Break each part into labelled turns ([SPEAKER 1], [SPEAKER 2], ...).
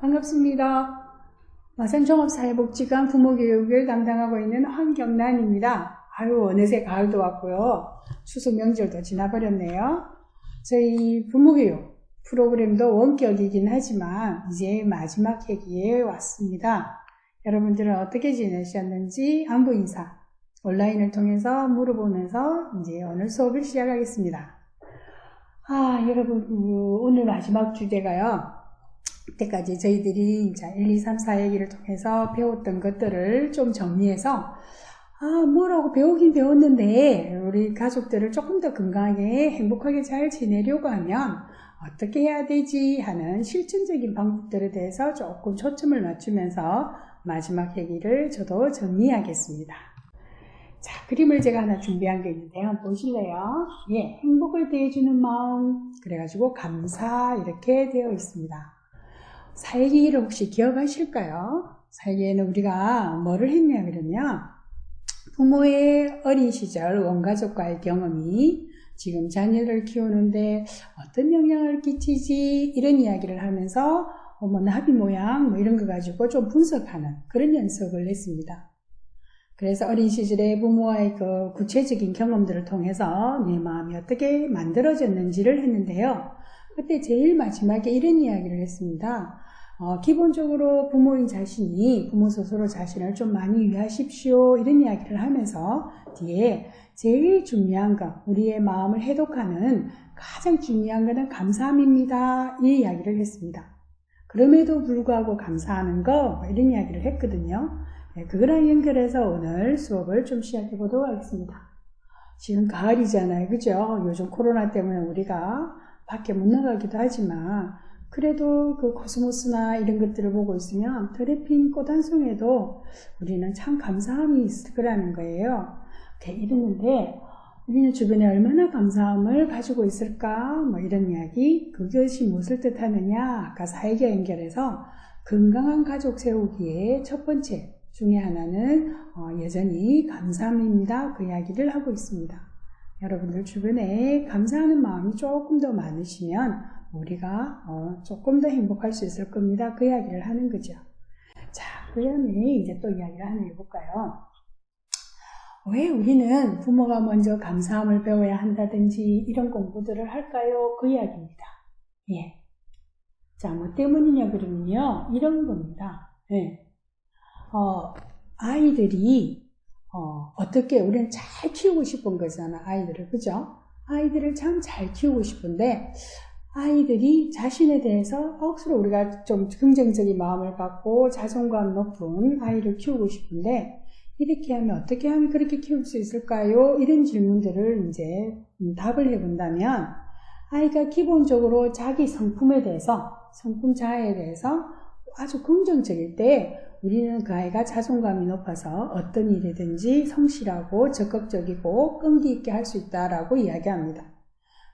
[SPEAKER 1] 반갑습니다. 마산종합사회복지관 부모교육을 담당하고 있는 황경란입니다. 어느새 가을도 왔고요. 추석 명절도 지나버렸네요. 저희 부모교육 프로그램도 원격이긴 하지만 이제 마지막 회기에 왔습니다. 여러분들은 어떻게 지내셨는지 안부 인사 온라인을 통해서 물어보면서 이제 오늘 수업을 시작하겠습니다. 여러분, 오늘 마지막 주제가요. 이때까지 저희들이 1, 2, 3, 4회기를 통해서 배웠던 것들을 좀 정리해서 뭐라고 배우긴 배웠는데 우리 가족들을 조금 더 건강하게 행복하게 잘 지내려고 하면 어떻게 해야 되지 하는 실천적인 방법들에 대해서 조금 초점을 맞추면서 마지막 회기를 저도 정리하겠습니다. 자, 그림을 제가 하나 준비한 게 있는데요. 한번 보실래요? 예, 행복을 대해주는 마음, 그래가지고 감사 이렇게 되어 있습니다. 사회기를 혹시 기억하실까요? 사회기에는 우리가 뭐를 했냐 그러면 부모의 어린 시절 원가족과의 경험이 지금 자녀를 키우는데 어떤 영향을 끼치지 이런 이야기를 하면서 나비 모양 이런 거 가지고 좀 분석하는 그런 연습을 했습니다. 그래서 어린 시절에 부모와의 그 구체적인 경험들을 통해서 내 마음이 어떻게 만들어졌는지를 했는데요. 그때 제일 마지막에 이런 이야기를 했습니다. 기본적으로 부모인 자신이 부모 스스로 자신을 좀 많이 위하십시오 이런 이야기를 하면서 뒤에 제일 중요한 거 우리의 마음을 해독하는 가장 중요한 것은 감사함입니다 이 이야기를 했습니다. 그럼에도 불구하고 감사하는 거 이런 이야기를 했거든요. 그거랑 연결해서 오늘 수업을 좀 시작해 보도록 하겠습니다. 지금 가을이잖아요, 그죠? 요즘 코로나 때문에 우리가 밖에 못 나가기도 하지만 그래도 그 코스모스나 이런 것들을 보고 있으면 털에 핀 꽃 한 송에도 우리는 참 감사함이 있을 거라는 거예요. 이랬는데 우리는 주변에 얼마나 감사함을 가지고 있을까? 이런 이야기. 그것이 무엇을 뜻하느냐? 아까 사회기와 연결해서 건강한 가족 세우기의 첫 번째 중에 하나는 여전히 감사함입니다. 그 이야기를 하고 있습니다. 여러분들 주변에 감사하는 마음이 조금 더 많으시면 우리가 조금 더 행복할 수 있을 겁니다. 그 이야기를 하는 거죠. 자, 그러면 이제 또 이야기를 하나 해볼까요? 왜 우리는 부모가 먼저 감사함을 배워야 한다든지 이런 공부들을 할까요? 그 이야기입니다. 예. 자, 뭐 때문이냐 그러면요. 이런 겁니다. 예. 아이들이 어떻게 우리는 잘 키우고 싶은 거잖아. 아이들을, 그죠? 아이들을 참 잘 키우고 싶은데 아이들이 자신에 대해서 억수로 우리가 좀 긍정적인 마음을 갖고 자존감 높은 아이를 키우고 싶은데 이렇게 하면 어떻게 하면 그렇게 키울 수 있을까요? 이런 질문들을 이제 답을 해본다면 아이가 기본적으로 자기 성품에 대해서 성품 자아에 대해서 아주 긍정적일 때 우리는 그 아이가 자존감이 높아서 어떤 일이든지 성실하고 적극적이고 끈기 있게 할 수 있다라고 이야기합니다.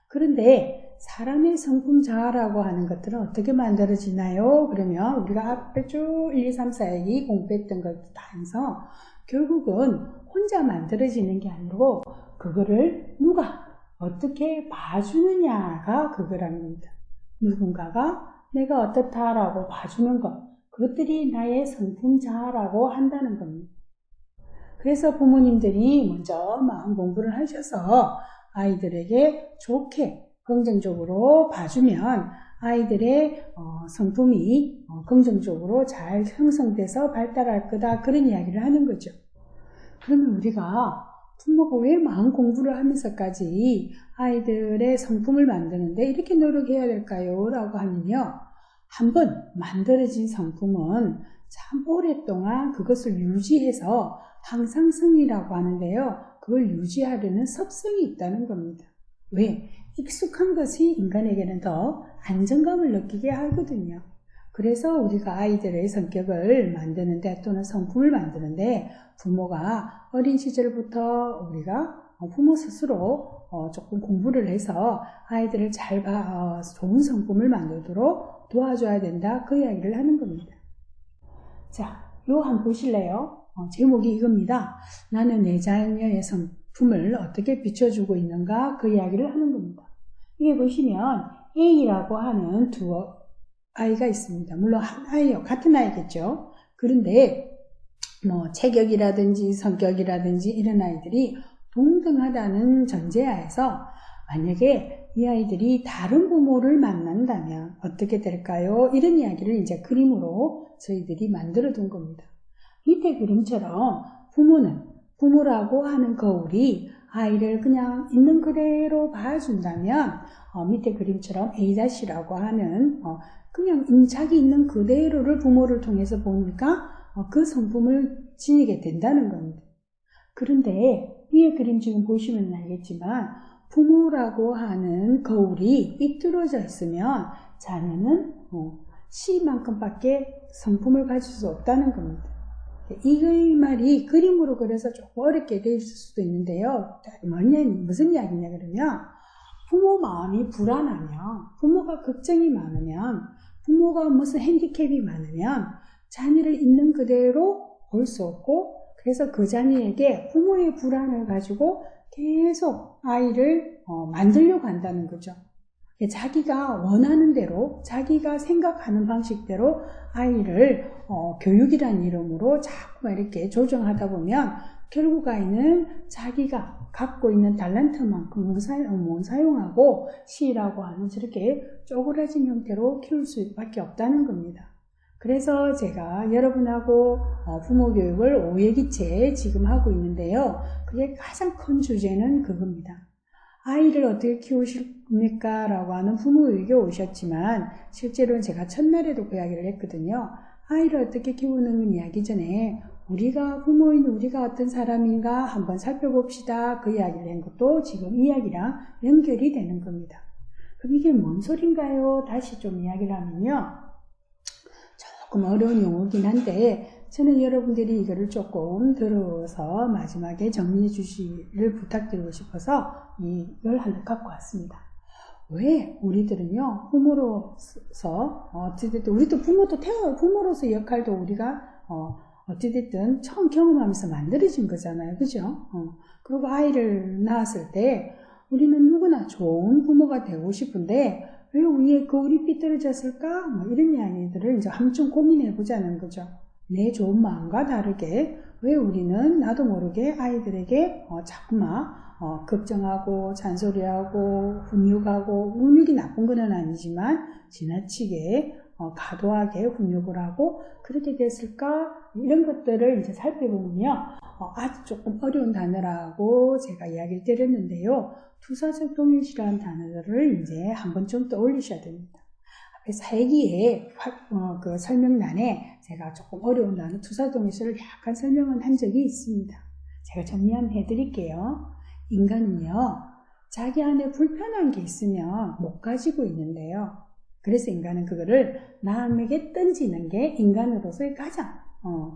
[SPEAKER 1] 그런데 사람의 성품 자아라고 하는 것들은 어떻게 만들어지나요? 그러면 우리가 앞에 쭉 1, 2, 3, 4기 공부했던 것도 다 해서 결국은 혼자 만들어지는 게 아니고 그거를 누가 어떻게 봐주느냐가 그거라는 겁니다. 누군가가 내가 어떻다라고 봐주는 것 그것들이 나의 성품 자아라고 한다는 겁니다. 그래서 부모님들이 먼저 마음 공부를 하셔서 아이들에게 좋게 긍정적으로 봐주면 아이들의 성품이 긍정적으로 잘 형성돼서 발달할 거다 그런 이야기를 하는 거죠. 그러면 우리가 부모가 왜 마음 공부를 하면서까지 아이들의 성품을 만드는데 이렇게 노력해야 될까요? 라고 하면요. 한번 만들어진 성품은 참 오랫동안 그것을 유지해서 항상성이라고 하는데요. 그걸 유지하려는 습성이 있다는 겁니다. 왜? 익숙한 것이 인간에게는 더 안정감을 느끼게 하거든요. 그래서 우리가 아이들의 성격을 만드는데 또는 성품을 만드는데 부모가 어린 시절부터 우리가 부모 스스로 조금 공부를 해서 아이들을 좋은 성품을 만들도록 도와줘야 된다. 그 이야기를 하는 겁니다. 자, 요 한번 보실래요? 제목이 이겁니다. 나는 내 자녀의 성품을 어떻게 비춰주고 있는가 그 이야기를 하는 겁니다. 이게 보시면 A라고 하는 두 아이가 있습니다. 물론 한 아이요. 같은 아이겠죠. 그런데 뭐 체격이라든지 성격이라든지 이런 아이들이 동등하다는 전제하에서 만약에 이 아이들이 다른 부모를 만난다면 어떻게 될까요? 이런 이야기를 이제 그림으로 저희들이 만들어 둔 겁니다. 밑에 그림처럼 부모라고 하는 거울이 아이를 그냥 있는 그대로 봐준다면 밑에 그림처럼 A-라고 하는 그냥 자기 있는 그대로를 부모를 통해서 보니까 그 성품을 지니게 된다는 겁니다. 그런데 위에 그림 지금 보시면 알겠지만 부모라고 하는 거울이 삐뚤어져 있으면 자녀는 C만큼밖에 성품을 가질 수 없다는 겁니다. 이 말이 그림으로 그려서 조금 어렵게 돼 있을 수도 있는데요. 무슨 이야기냐 그러면 부모 마음이 불안하면, 부모가 걱정이 많으면, 부모가 무슨 핸디캡이 많으면 자녀를 있는 그대로 볼 수 없고, 그래서 그 자녀에게 부모의 불안을 가지고 계속 아이를 만들려고 한다는 거죠. 자기가 원하는 대로, 자기가 생각하는 방식대로 아이를 교육이라는 이름으로 자꾸 이렇게 조정하다 보면 결국 아이는 자기가 갖고 있는 달란트만큼 못 사용하고 C라고 하는 저렇게 쪼그라진 형태로 키울 수밖에 없다는 겁니다. 그래서 제가 여러분하고 부모 교육을 5회기째 지금 하고 있는데요. 그게 가장 큰 주제는 그겁니다. 아이를 어떻게 키우십니까? 라고 하는 부모에게 오셨지만 실제로는 제가 첫날에도 그 이야기를 했거든요. 아이를 어떻게 키우는 이야기 전에 우리가 부모인 우리가 어떤 사람인가 한번 살펴봅시다. 그 이야기를 한 것도 지금 이야기랑 연결이 되는 겁니다. 그럼 이게 뭔 소린가요? 다시 좀 이야기를 하면요. 조금 어려운 용어긴 한데 저는 여러분들이 이거를 조금 들어서 마지막에 정리해 주시기를 부탁드리고 싶어서 이걸 하나 갖고 왔습니다. 왜 우리들은요 부모로서 어찌됐든 우리도 부모로서 역할도 우리가 어찌됐든 처음 경험하면서 만들어진 거잖아요. 그죠? 그리고 아이를 낳았을 때 우리는 누구나 좋은 부모가 되고 싶은데 왜 우리의 거울이 삐뚤어졌을까? 뭐 이런 이야기들을 이제 한번 고민해 보자는 거죠. 내 좋은 마음과 다르게 왜 우리는 나도 모르게 아이들에게 자꾸만 걱정하고 잔소리하고 훈육하고 훈육이 나쁜 건 아니지만 지나치게 과도하게 훈육을 하고 그렇게 됐을까? 이런 것들을 이제 살펴보면요. 아주 조금 어려운 단어라고 제가 이야기를 드렸는데요. 투사적 동일시라는 단어를 이제 한 번쯤 떠올리셔야 됩니다. 앞에 살기에 그 설명란에 제가 조금 어려운 단어 투사적 동일시를 약간 설명은 한 적이 있습니다. 제가 정리 한번 해드릴게요. 인간은요. 자기 안에 불편한 게 있으면 못 가지고 있는데요. 그래서 인간은 그거를 남에게 던지는 게 인간으로서의 가장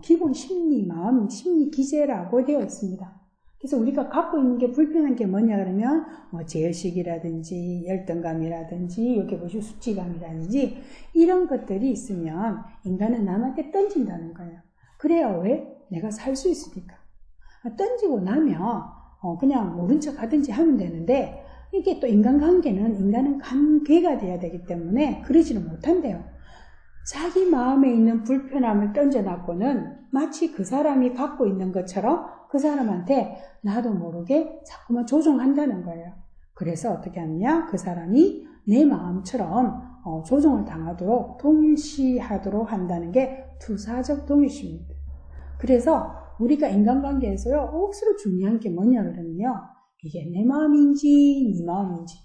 [SPEAKER 1] 기본 심리, 마음, 심리 기제라고 되어 있습니다. 그래서 우리가 갖고 있는 게 불편한 게 뭐냐 그러면 제어식이라든지 열등감이라든지 여기 보시면 수치감이라든지 이런 것들이 있으면 인간은 남한테 던진다는 거예요. 그래야 왜? 내가 살 수 있으니까. 던지고 나면 그냥 모른 척 하든지 하면 되는데 이게 또 인간관계는 인간은 관계가 돼야 되기 때문에 그러지는 못한대요. 자기 마음에 있는 불편함을 던져놨고는 마치 그 사람이 갖고 있는 것처럼 그 사람한테 나도 모르게 자꾸만 조종한다는 거예요. 그래서 어떻게 하느냐? 그 사람이 내 마음처럼 조종을 당하도록 동일시하도록 한다는 게 투사적 동일시입니다. 그래서 우리가 인간관계에서요 억수로 중요한 게 뭐냐 그러면요. 이게 내 마음인지 네 마음인지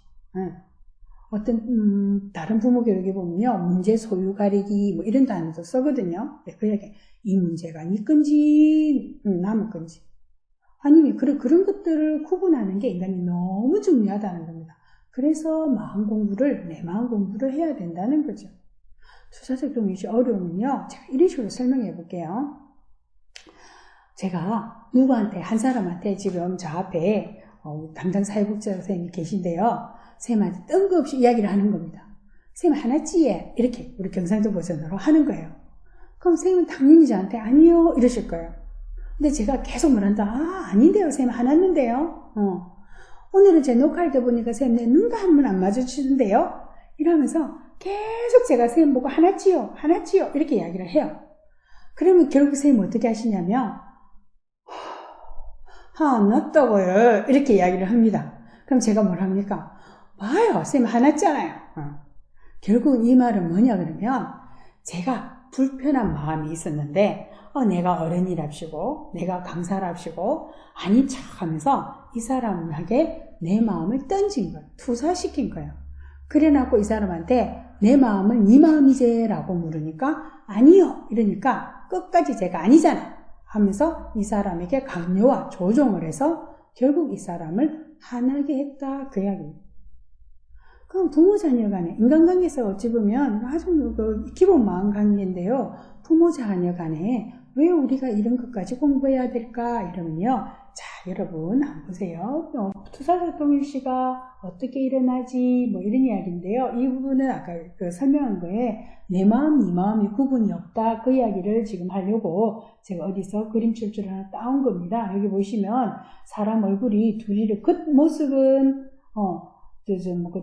[SPEAKER 1] 어떤 다른 부모 교육에 보면요 문제 소유 가리기 뭐 이런 단어도 쓰거든요. 그 얘기 이 문제가 네 건지 남의 건지 아니면 그런 것들을 구분하는 게 인간이 너무 중요하다는 겁니다. 그래서 내 마음 공부를 해야 된다는 거죠. 투사적 동일시 어려우면요 제가 이런 식으로 설명해 볼게요. 제가 누구한테 한 사람한테 지금 저 앞에 담당 사회복지사 선생님이 계신데요. 선생님한테 뜬금없이 이야기를 하는 겁니다. 선생님 하나찌에 이렇게 우리 경상도 버전으로 하는 거예요. 그럼 선생님은 당연히 저한테 아니요 이러실 거예요. 근데 제가 계속 말한다. 아닌데요 선생님 하났는데요. 오늘은 제 녹화할 때 보니까 선생님 내 눈과 한 번 안 마주치는데요. 이러면서 계속 제가 선생님 보고 하나지요 이렇게 이야기를 해요. 그러면 결국 선생님 어떻게 하시냐면 화났다고요 이렇게 이야기를 합니다. 그럼 제가 뭘 합니까? 봐요 선생님 화났잖아요. 결국 이 말은 뭐냐 그러면 제가 불편한 마음이 있었는데 내가 어른이랍시고 내가 강사랍시고 아닌 척 하면서 이 사람에게 내 마음을 던진 거예요. 투사시킨 거예요. 그래놓고 이 사람한테 내 마음은 네 마음이지 라고 물으니까 아니요 이러니까 끝까지 제가 아니잖아 하면서 이 사람에게 강요와 조종을 해서 결국 이 사람을 화나게 했다 그 이야기입니다. 그럼 부모 자녀 간에 인간관계에서 어찌 보면 아주 기본 마음 관계인데요. 부모 자녀 간에 왜 우리가 이런 것까지 공부해야 될까 이러면요. 자 여러분 한번 보세요. 투사적 동일시가 어떻게 일어나지 뭐 이런 이야기인데요. 이 부분은 아까 설명한 거에 내 마음 네 마음이 구분이 없다 그 이야기를 지금 하려고 제가 어디서 그림출줄 하나 따온 겁니다. 여기 보시면 사람 얼굴이 둘이를 겉모습은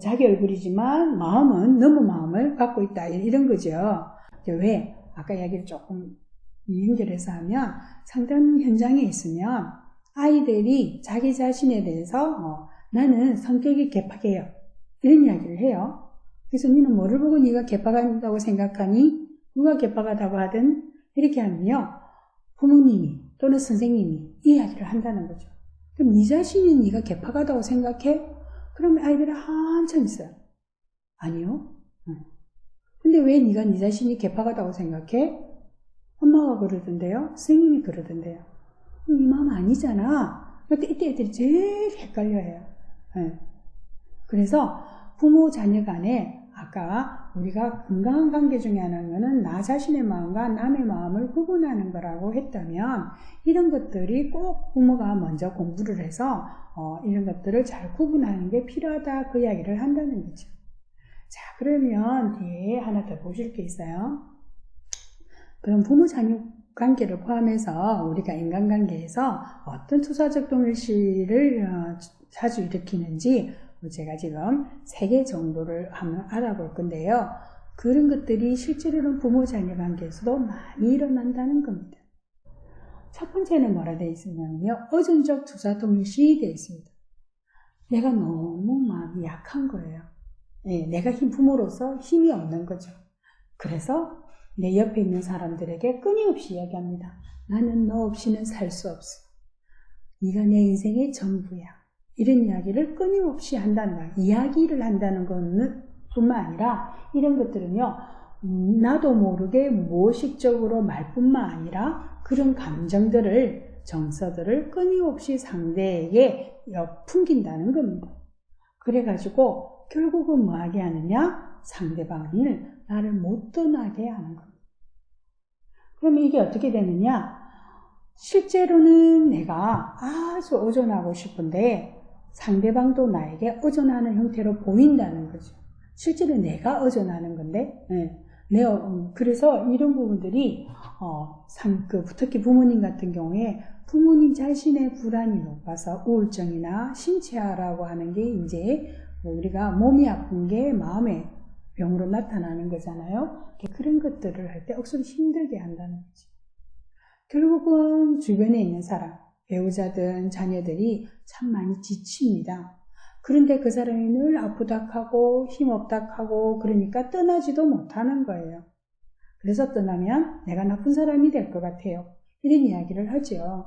[SPEAKER 1] 자기 얼굴이지만 마음은 너무 마음을 갖고 있다 이런 거죠. 왜 아까 이야기를 조금 연결해서 하면 상담 현장에 있으면 아이들이 자기 자신에 대해서 나는 성격이 개팍해요 이런 이야기를 해요. 그래서 너는 뭐를 보고 네가 개팍한다고 생각하니? 누가 개팍하다고 하든 이렇게 하면요 부모님이 또는 선생님이 이 이야기를 한다는 거죠. 그럼 네 자신이 네가 개팍하다고 생각해? 그러면 아이들은 한참 있어요. 아니요. 근데 왜 네가 네 자신이 개팍하다고 생각해? 엄마가 그러던데요. 선생님이 그러던데요. 네 마음 아니잖아. 그때 이때 애들이 제일 헷갈려해요. 네. 그래서 부모 자녀 간에 아까 우리가 건강한 관계 중에 하나는 나 자신의 마음과 남의 마음을 구분하는 거라고 했다면 이런 것들이 꼭 부모가 먼저 공부를 해서 이런 것들을 잘 구분하는 게 필요하다 그 이야기를 한다는 거죠. 자 그러면 뒤에 하나 더 보실 게 있어요. 그럼 부모 자녀 관계를 포함해서 우리가 인간관계에서 어떤 투사적 동일시를 자주 일으키는지 제가 지금 3개 정도를 한번 알아볼 건데요. 그런 것들이 실제로는 부모 자녀 관계에서도 많이 일어난다는 겁니다. 첫 번째는 뭐라 되어 있으냐면요. 의존적 투사 동일시 되어 있습니다. 내가 너무 마음이 약한 거예요. 네, 내가 부모로서 힘이 없는 거죠. 그래서 내 옆에 있는 사람들에게 끊임없이 이야기합니다. 나는 너 없이는 살 수 없어. 네가 내 인생의 전부야. 이런 이야기를 끊임없이 한다는 이야기를 한다는 것은 뿐만 아니라 이런 것들은요. 나도 모르게 무의식적으로 말뿐만 아니라 그런 감정들을 정서들을 끊임없이 상대에게 풍긴다는 겁니다. 그래가지고 결국은 뭐하게 하느냐? 상대방을 나를 못 떠나게 하는 겁니다. 그러면 이게 어떻게 되느냐? 실제로는 내가 아주 의존하고 싶은데 상대방도 나에게 의존하는 형태로 보인다는 거죠. 실제로 내가 의존하는 건데, 그래서 이런 부분들이 특히 부모님 같은 경우에 부모님 자신의 불안이 높아서 우울증이나 신체화라고 하는 게 이제 우리가 몸이 아픈 게 마음의 병으로 나타나는 거잖아요. 그런 것들을 할 때 억수로 힘들게 한다는 거죠. 결국은 주변에 있는 사람, 배우자든 자녀들이 참 많이 지칩니다. 그런데 그 사람이 늘 아프다 하고 힘없다 하고 그러니까 떠나지도 못하는 거예요. 그래서 떠나면 내가 나쁜 사람이 될 것 같아요. 이런 이야기를 하죠.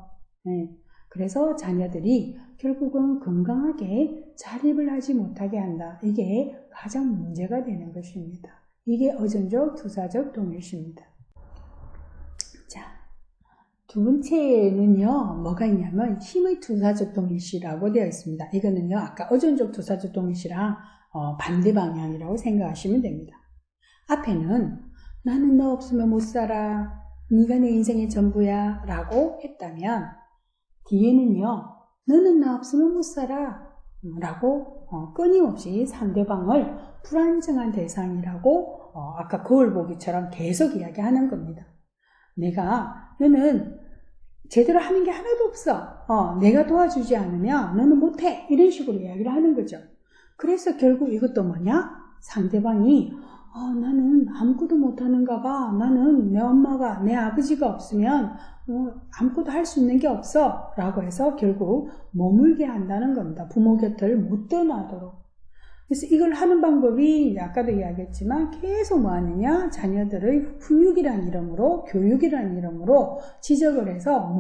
[SPEAKER 1] 그래서 자녀들이 결국은 건강하게 자립을 하지 못하게 한다. 이게 가장 문제가 되는 것입니다. 이게 의존적 투사적 동일시입니다. 자, 두 번째는요, 뭐가 있냐면 힘의 투사적 동일시라고 되어 있습니다. 이거는요, 아까 의존적 투사적 동일시랑 반대 방향이라고 생각하시면 됩니다. 앞에는 나는 너 없으면 못 살아, 네가 내 인생의 전부야 라고 했다면 뒤에는요, 너는 나 없으면 못 살아 라고 끊임없이 상대방을 불안정한 대상이라고 아까 거울 보기처럼 계속 이야기하는 겁니다. 너는 제대로 하는 게 하나도 없어. 내가 도와주지 않으면 너는 못해. 이런 식으로 이야기를 하는 거죠. 그래서 결국 이것도 뭐냐? 상대방이 나는 아무것도 못하는가 봐. 나는 내 엄마가, 내 아버지가 없으면 아무것도 할 수 있는 게 없어. 라고 해서 결국 머물게 한다는 겁니다. 부모 곁을 못 떠나도록. 그래서 이걸 하는 방법이 아까도 이야기했지만 계속 뭐 하느냐, 자녀들의 훈육이라는 이름으로, 교육이라는 이름으로 지적을 해서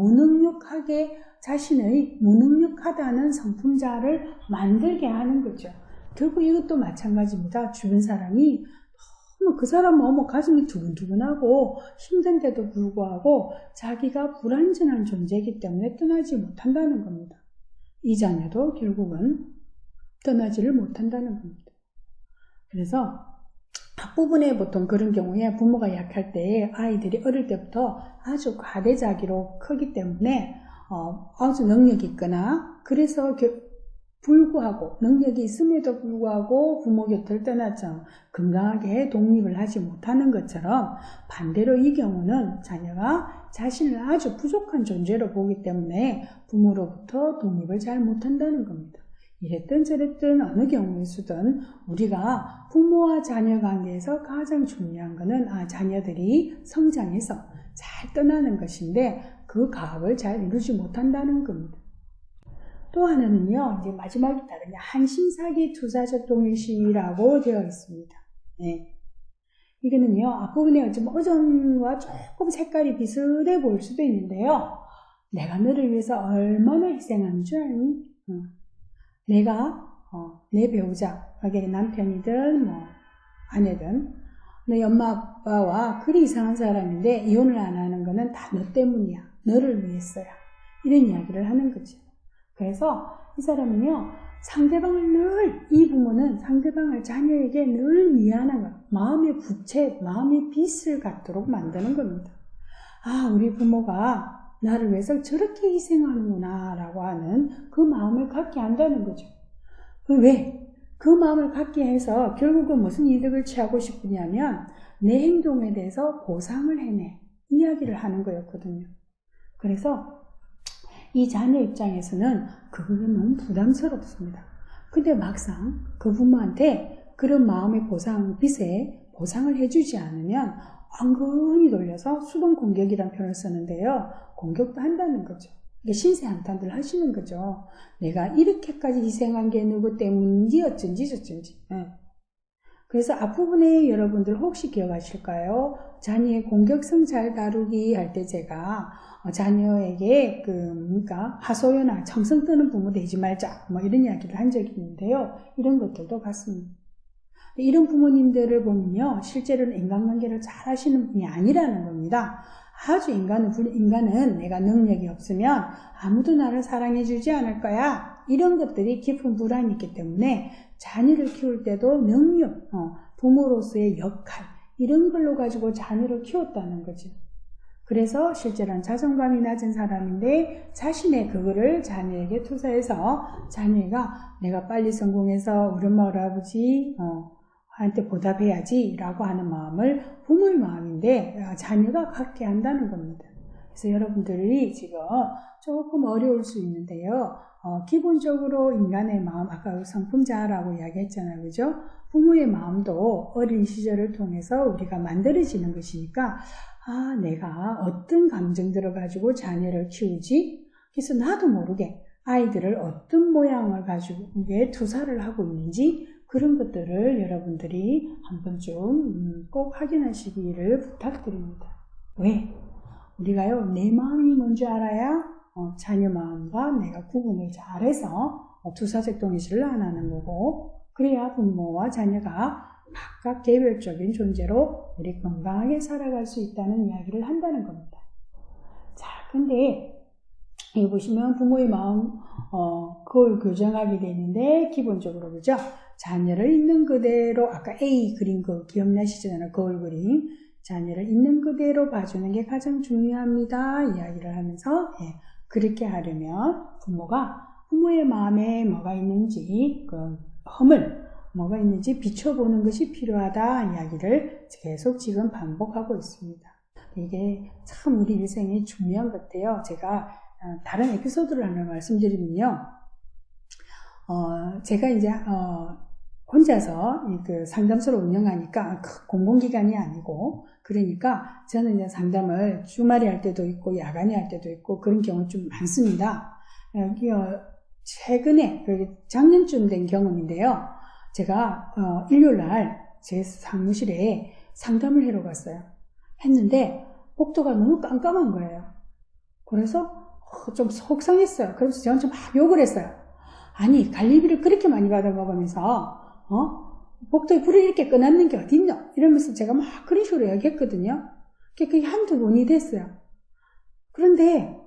[SPEAKER 1] 자신의 무능력하다는 성품자를 만들게 하는 거죠. 결국 이것도 마찬가지입니다. 주변 사람이 너무 그 사람은 가슴이 두근두근하고 힘든데도 불구하고 자기가 불완전한 존재이기 때문에 떠나지 못한다는 겁니다. 이 자녀도 결국은 떠나지를 못한다는 겁니다. 그래서 앞부분에 보통 그런 경우에 부모가 약할 때 아이들이 어릴 때부터 아주 과대자기로 크기 때문에 아주 능력이 있거나 그래서 불구하고 능력이 있음에도 불구하고 부모 곁을 떠났죠. 건강하게 독립을 하지 못하는 것처럼 반대로 이 경우는 자녀가 자신을 아주 부족한 존재로 보기 때문에 부모로부터 독립을 잘 못한다는 겁니다. 이랬든 저랬든 어느 경우에서든 우리가 부모와 자녀 관계에서 가장 중요한 것은 자녀들이 성장해서 잘 떠나는 것인데 그 가업을 잘 이루지 못한다는 겁니다. 또 하나는요, 이제 마지막이다. 그냥 한심사기 투사적 동일시라고 되어 있습니다. 네. 이거는요, 앞부분에 좀 어전과 조금 색깔이 비슷해 보일 수도 있는데요. 내가 너를 위해서 얼마나 희생하는 줄 아니? 내가 내 배우자, 그게 남편이든 아내든 너희 엄마 아빠와 그리 이상한 사람인데 이혼을 안 하는 거는 다 너 때문이야. 너를 위해서야. 이런 이야기를 하는 거죠. 그래서 이 사람은요, 이 부모는 상대방을 자녀에게 늘 미안한 것, 마음의 부채, 마음의 빚을 갖도록 만드는 겁니다. 우리 부모가 나를 위해서 저렇게 희생하는구나 라고 하는 그 마음을 갖게 한다는 거죠. 왜? 그 마음을 갖게 해서 결국은 무슨 이득을 취하고 싶으냐면 내 행동에 대해서 보상을 해내 이야기를 하는 거였거든요. 그래서 이 자녀 입장에서는 그거는 너무 부담스럽습니다. 근데 막상 그 부모한테 그런 마음의 빚에 보상을 해주지 않으면 엉근히 돌려서 수동 공격이라는 표현을 쓰는데요. 공격도 한다는 거죠. 이게 신세한탄들 하시는 거죠. 내가 이렇게까지 희생한 게 누구 때문인지 어쩐지 저쩐지. 그래서 앞부분에 여러분들 혹시 기억하실까요? 자녀의 공격성 잘 다루기 할 때 제가 자녀에게 하소연하고 청성 뜨는 부모 되지 말자 이런 이야기를 한 적이 있는데요. 이런 것들도 같습니다. 이런 부모님들을 보면요, 실제로는 인간관계를 잘 하시는 분이 아니라는 겁니다. 아주 인간은 내가 능력이 없으면 아무도 나를 사랑해주지 않을 거야. 이런 것들이 깊은 불안이 있기 때문에 자녀를 키울 때도 능력, 부모로서의 역할, 이런 걸로 가지고 자녀를 키웠다는 거죠. 그래서 실제로는 자존감이 낮은 사람인데 자신의 그거를 자녀에게 투사해서 자녀가 내가 빨리 성공해서 우리 엄마 우리 아버지 한테 보답해야지 라고 하는 마음을 부모의 마음인데 자녀가 갖게 한다는 겁니다. 그래서 여러분들이 지금 조금 어려울 수 있는데요. 기본적으로 인간의 마음, 아까 성품자라고 이야기했잖아요. 그죠? 부모의 마음도 어린 시절을 통해서 우리가 만들어지는 것이니까 내가 어떤 감정들을 가지고 자녀를 키우지? 그래서 나도 모르게 아이들을 어떤 모양을 가지고 투사를 하고 있는지 그런 것들을 여러분들이 한 번쯤 꼭 확인하시기를 부탁드립니다. 왜? 우리가요, 내 마음이 뭔지 알아야 자녀 마음과 내가 구분을 잘해서 투사적 동의시를 안 하는 거고, 그래야 부모와 자녀가 각각 개별적인 존재로 우리 건강하게 살아갈 수 있다는 이야기를 한다는 겁니다. 자, 근데 여기 보시면 부모의 마음, 그걸 교정하게 되는데, 기본적으로, 그죠? 자녀를 있는 그대로, 아까 A 그린 거 기억나시잖아요. 거울 그림. 자녀를 있는 그대로 봐주는 게 가장 중요합니다. 이야기를 하면서, 그렇게 하려면 부모의 마음에 뭐가 있는지, 뭐가 있는지 비춰보는 것이 필요하다. 이야기를 계속 지금 반복하고 있습니다. 이게 참 우리 일생에 중요한 것 같아요. 제가 다른 에피소드를 하나 말씀드리면요. 제가 이제 혼자서 그 상담소를 운영하니까 공공기관이 아니고, 그러니까 저는 이제 상담을 주말에 할 때도 있고 야간에 할 때도 있고 그런 경우 좀 많습니다. 최근에 작년쯤 된 경험인데요. 제가 일요일날 제 사무실에 상담을 하러 갔어요. 했는데 복도가 너무 깜깜한 거예요. 그래서 좀 속상했어요. 그래서 저한테 막 욕을 했어요. 아니, 관리비를 그렇게 많이 받아먹으면서 복도에 불을 이렇게 꺼놨는 게 어딨노? 이러면서 제가 막 그런 식으로 얘기했거든요. 그게 한두 번이 됐어요. 그런데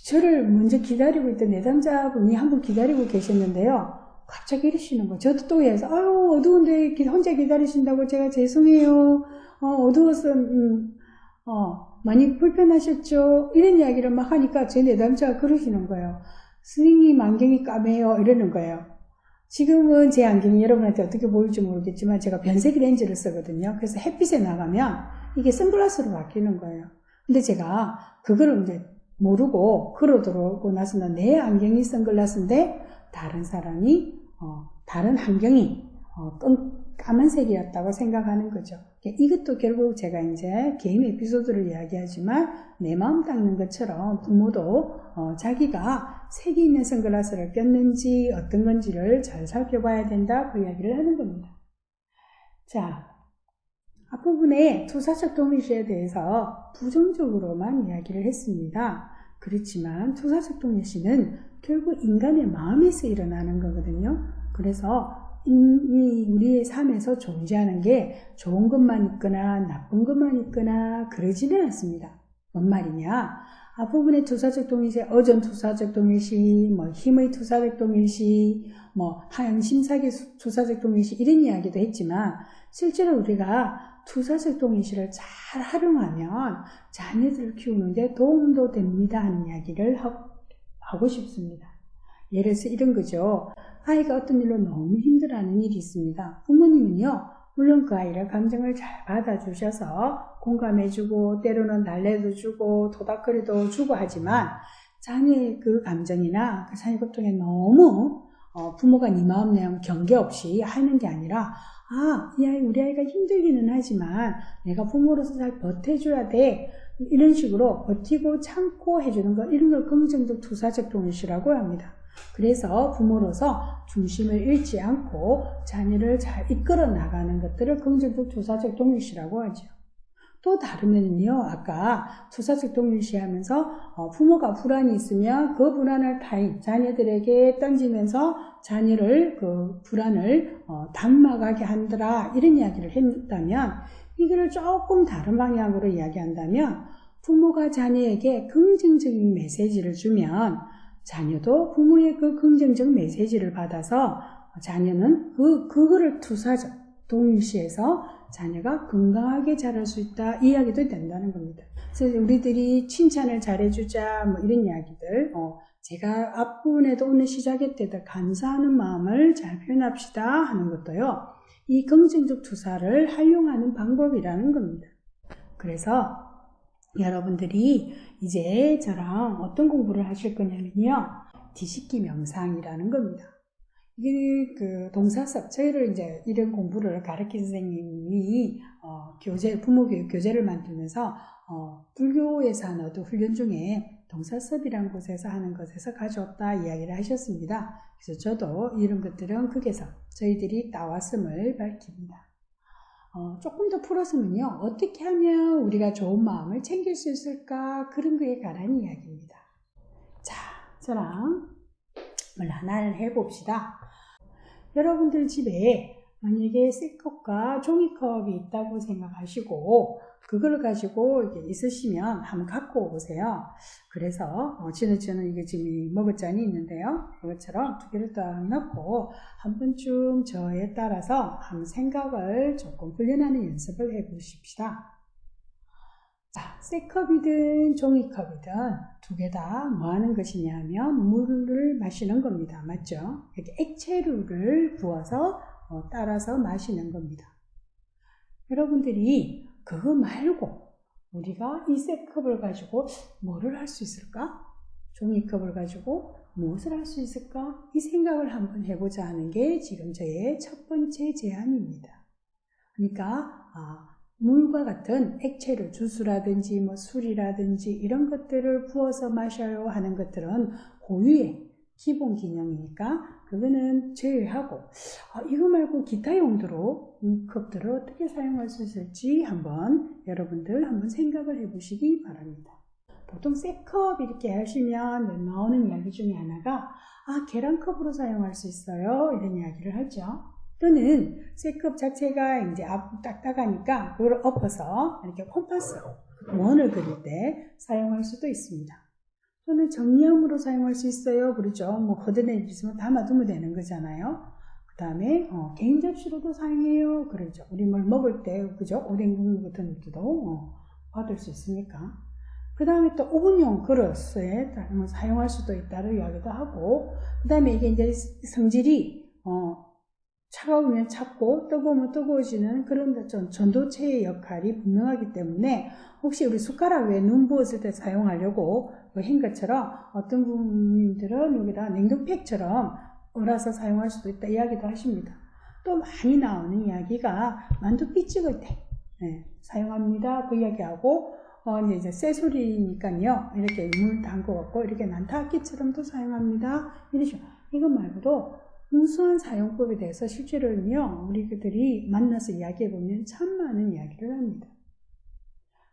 [SPEAKER 1] 저를 먼저 기다리고 있던 내담자분이 한 분 기다리고 계셨는데요. 갑자기 이러시는 거예요. 저도 또 해서 아유 어두운데 혼자 기다리신다고 제가 죄송해요. 어두워서 많이 불편하셨죠? 이런 이야기를 막 하니까 제 내담자가 그러시는 거예요. 선생님 안경이 까매요. 이러는 거예요. 지금은 제 안경이 여러분한테 어떻게 보일지 모르겠지만 제가 변색 렌즈를 쓰거든요. 그래서 햇빛에 나가면 이게 선글라스로 바뀌는 거예요. 근데 제가 그거를 이제 모르고 걸어들어오고 나서는 내 안경이 선글라스인데 다른 사람이 다른 안경이 까만색이었다고 생각하는 거죠. 이것도 결국 제가 이제 개인 에피소드를 이야기하지만 내 마음 닦는 것처럼 부모도 자기가 색이 있는 선글라스를 꼈는지 어떤 건지를 잘 살펴봐야 된다, 그 이야기를 하는 겁니다. 자, 앞부분에 투사적 동일시에 대해서 부정적으로만 이야기를 했습니다. 그렇지만 투사적 동일시는 결국 인간의 마음에서 일어나는 거거든요. 그래서 우리의 삶에서 존재하는 게 좋은 것만 있거나 나쁜 것만 있거나 그러지는 않습니다. 뭔 말이냐? 앞부분에 투사적 동일시, 어전 투사적 동일시, 힘의 투사적 동일시, 심사기 투사적 동일시 이런 이야기도 했지만 실제로 우리가 투사적 동일시를 잘 활용하면 자녀들을 키우는데 도움도 됩니다 하는 이야기를 하고 싶습니다. 예를 들어서 이런 거죠. 아이가 어떤 일로 너무 힘들어하는 일이 있습니다. 부모님은요, 물론 그 아이를 감정을 잘 받아주셔서 공감해주고 때로는 달래도 주고 토닥거리도 주고 하지만 자녀의 그 감정이나 그 자녀 고통에 너무 부모가 네 마음 내용 경계 없이 하는 게 아니라 우리 아이가 힘들기는 하지만 내가 부모로서 잘 버텨줘야 돼. 이런 식으로 버티고 참고 해주는 것, 이런 걸 긍정적 투사적 동일시라고 합니다. 그래서 부모로서 중심을 잃지 않고 자녀를 잘 이끌어 나가는 것들을 긍정적 투사적 동일시라고 하죠. 또 다르면요, 아까 투사적 동일시 하면서 부모가 불안이 있으면 그 불안을 자녀들에게 던지면서 자녀를 그 불안을 담막하게 한다라, 이런 이야기를 했다면, 이거를 조금 다른 방향으로 이야기한다면 부모가 자녀에게 긍정적인 메시지를 주면 자녀도 부모의 그 긍정적 메시지를 받아서 자녀는 그거를 투사적 동일시해서 자녀가 건강하게 자랄 수 있다, 이 이야기도 된다는 겁니다. 그래서 우리들이 칭찬을 잘해주자 이런 이야기들, 제가 앞부분에도 오늘 시작할 때도 감사하는 마음을 잘 표현합시다 하는 것도요, 이 긍정적 투사를 활용하는 방법이라는 겁니다. 그래서 여러분들이 이제 저랑 어떤 공부를 하실 거냐면요, 뒤집기 명상이라는 겁니다. 이게 그 동사섭, 저희를 이제 이런 공부를 가르친 선생님이 부모교육 교재를 만들면서 불교에서 하는 어떤 훈련 중에 동사섭이라는 곳에서 하는 것에서 가져왔다 이야기를 하셨습니다. 그래서 저도 이런 것들은 거기서 저희들이 따왔음을 밝힙니다. 조금 더 풀었으면요, 어떻게 하면 우리가 좋은 마음을 챙길 수 있을까, 그런 거에 관한 이야기입니다. 자, 저랑 하나를 해봅시다. 여러분들 집에 만약에 C컵과 종이컵이 있다고 생각하시고 그걸 가지고 이렇게 있으시면 한번 갖고 오세요. 그래서 저는 이게 지금 머그잔이 있는데요, 이것처럼 두 개를 딱 넣고 한 번쯤 저에 따라서 한번 생각을 조금 훈련하는 연습을 해보십시다. 자, C컵이든 종이컵이든 두 개 다 뭐 하는 것이냐 하면 물을 마시는 겁니다. 맞죠? 이렇게 액체류를 부어서 따라서 마시는 겁니다. 여러분들이 그거 말고 우리가 이 C컵을 가지고 뭐를 할 수 있을까? 종이컵을 가지고 무엇을 할 수 있을까? 이 생각을 한번 해보자 하는 게 지금 저의 첫 번째 제안입니다. 그러니까 물과 같은 액체를 주스라든지 뭐 술이라든지 이런 것들을 부어서 마셔요 하는 것들은 고유의 기본 기능이니까 그거는 제외하고 이거 말고 기타 용도로 이 컵들을 어떻게 사용할 수 있을지 한번 여러분들 한번 생각을 해보시기 바랍니다. 보통 쇠컵 이렇게 하시면 나오는 이야기 중에 하나가 계란컵으로 사용할 수 있어요 이런 이야기를 하죠. 또는 쇠컵 자체가 이제 딱딱하니까 그걸 엎어서 이렇게 콤파스 원을 그릴 때 사용할 수도 있습니다. 또는 정리함으로 사용할 수 있어요. 그렇죠. 뭐 걷어낼 있으면 담아두면 되는 거잖아요. 그 다음에 개인 접시로도 사용해요. 그렇죠. 우리 뭘 먹을 때 그죠? 오뎅 국물 같은 것도 받을 수 있으니까. 그 다음에 또 오븐용 그릇에 사용할 수도 있다는 이야기도 하고, 그 다음에 이게 이제 성질이 차가우면 찹고 뜨거우면 뜨거워지는 그런 전도체의 역할이 분명하기 때문에 혹시 우리 숟가락 위에 눈 부었을 때 사용하려고 한 것처럼 어떤 부모님들은 여기다 냉동팩처럼 얼어서 사용할 수도 있다 이야기도 하십니다. 또 많이 나오는 이야기가 만두피 찍을 때 사용합니다. 그 이야기하고 이제 쇠소리니까요. 이렇게 물 담궈갖고 이렇게 난타악기처럼도 사용합니다. 이러죠. 이것 말고도 우수한 사용법에 대해서 실제로는요, 우리들이 만나서 이야기해보면 참 많은 이야기를 합니다.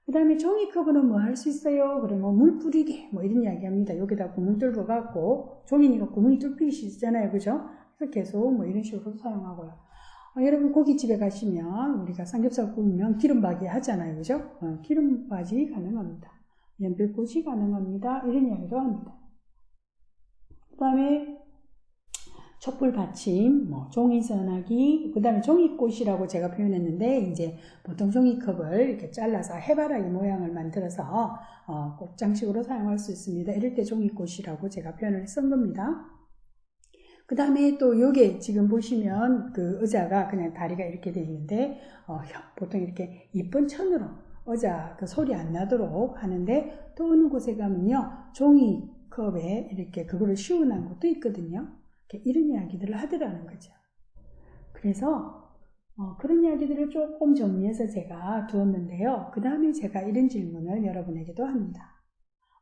[SPEAKER 1] 그 다음에 종이컵으로 뭐 할 수 있어요? 그러면 물 뿌리게, 뭐 이런 이야기 합니다. 여기다 구멍 뚫어갖고, 종이니까 구멍이 뚫릴 수 있잖아요. 그죠? 그래서 계속 뭐 이런 식으로 사용하고요. 여러분 고깃집에 가시면, 우리가 삼겹살 구우면 기름박이 하잖아요. 그죠? 기름박이 가능합니다. 연필꽂이 가능합니다. 이런 이야기도 합니다. 그 다음에 촛불 받침, 종이 전화기, 그 다음에 종이꽃이라고 제가 표현했는데, 이제 보통 종이컵을 이렇게 잘라서 해바라기 모양을 만들어서 꽃장식으로 사용할 수 있습니다. 이럴 때 종이꽃이라고 제가 표현을 쓴 겁니다. 그 다음에 또 요게 지금 보시면 그 의자가 그냥 다리가 이렇게 되어 있는데, 보통 이렇게 이쁜 천으로 의자 그 소리 안 나도록 하는데, 또 어느 곳에 가면요, 종이컵에 이렇게 그거를 씌워놓은 것도 있거든요. 이런 이야기들을 하더라는 거죠. 그래서 그런 이야기들을 조금 정리해서 제가 두었는데요. 그 다음에 제가 이런 질문을 여러분에게도 합니다.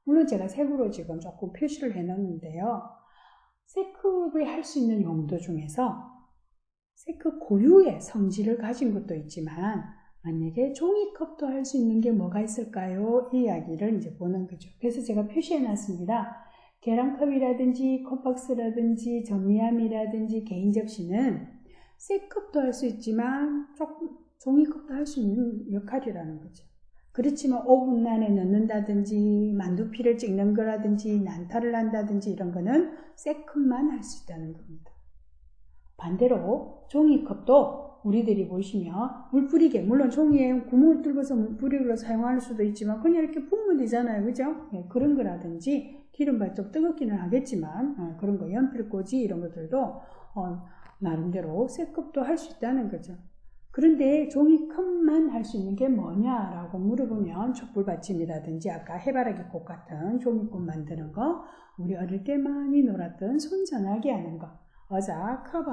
[SPEAKER 1] 물론 제가 색으로 지금 조금 표시를 해놨는데요. 쇠컵이 할 수 있는 용도 중에서 쇠컵 고유의 성질을 가진 것도 있지만 만약에 종이컵도 할 수 있는 게 뭐가 있을까요? 이 이야기를 이제 보는 거죠. 그래서 제가 표시해놨습니다. 계란컵이라든지 컵박스라든지 정리함이라든지 개인 접시는 쇠컵도 할 수 있지만 조금 종이컵도 할 수 있는 역할이라는 거죠. 그렇지만 오븐 안에 넣는다든지 만두피를 찍는 거라든지 난타를 한다든지 이런 거는 쇠컵만 할 수 있다는 겁니다. 반대로 종이컵도 우리들이 보시면 물 뿌리게, 물론 종이에 구멍을 뚫어서 물 뿌리로 사용할 수도 있지만 그냥 이렇게 부으면 되잖아요. 그죠? 그런 거라든지 기름발 좀 뜨겁기는 하겠지만 그런 거 연필꽂이 이런 것들도 나름대로 쇠컵도 할 수 있다는 거죠. 그런데 종이컵만 할 수 있는 게 뭐냐라고 물어보면 촛불 받침이라든지 아까 해바라기 꽃 같은 종이꽃 만드는 거, 우리 어릴 때 많이 놀았던 손전화기 하는 거, 의자 커버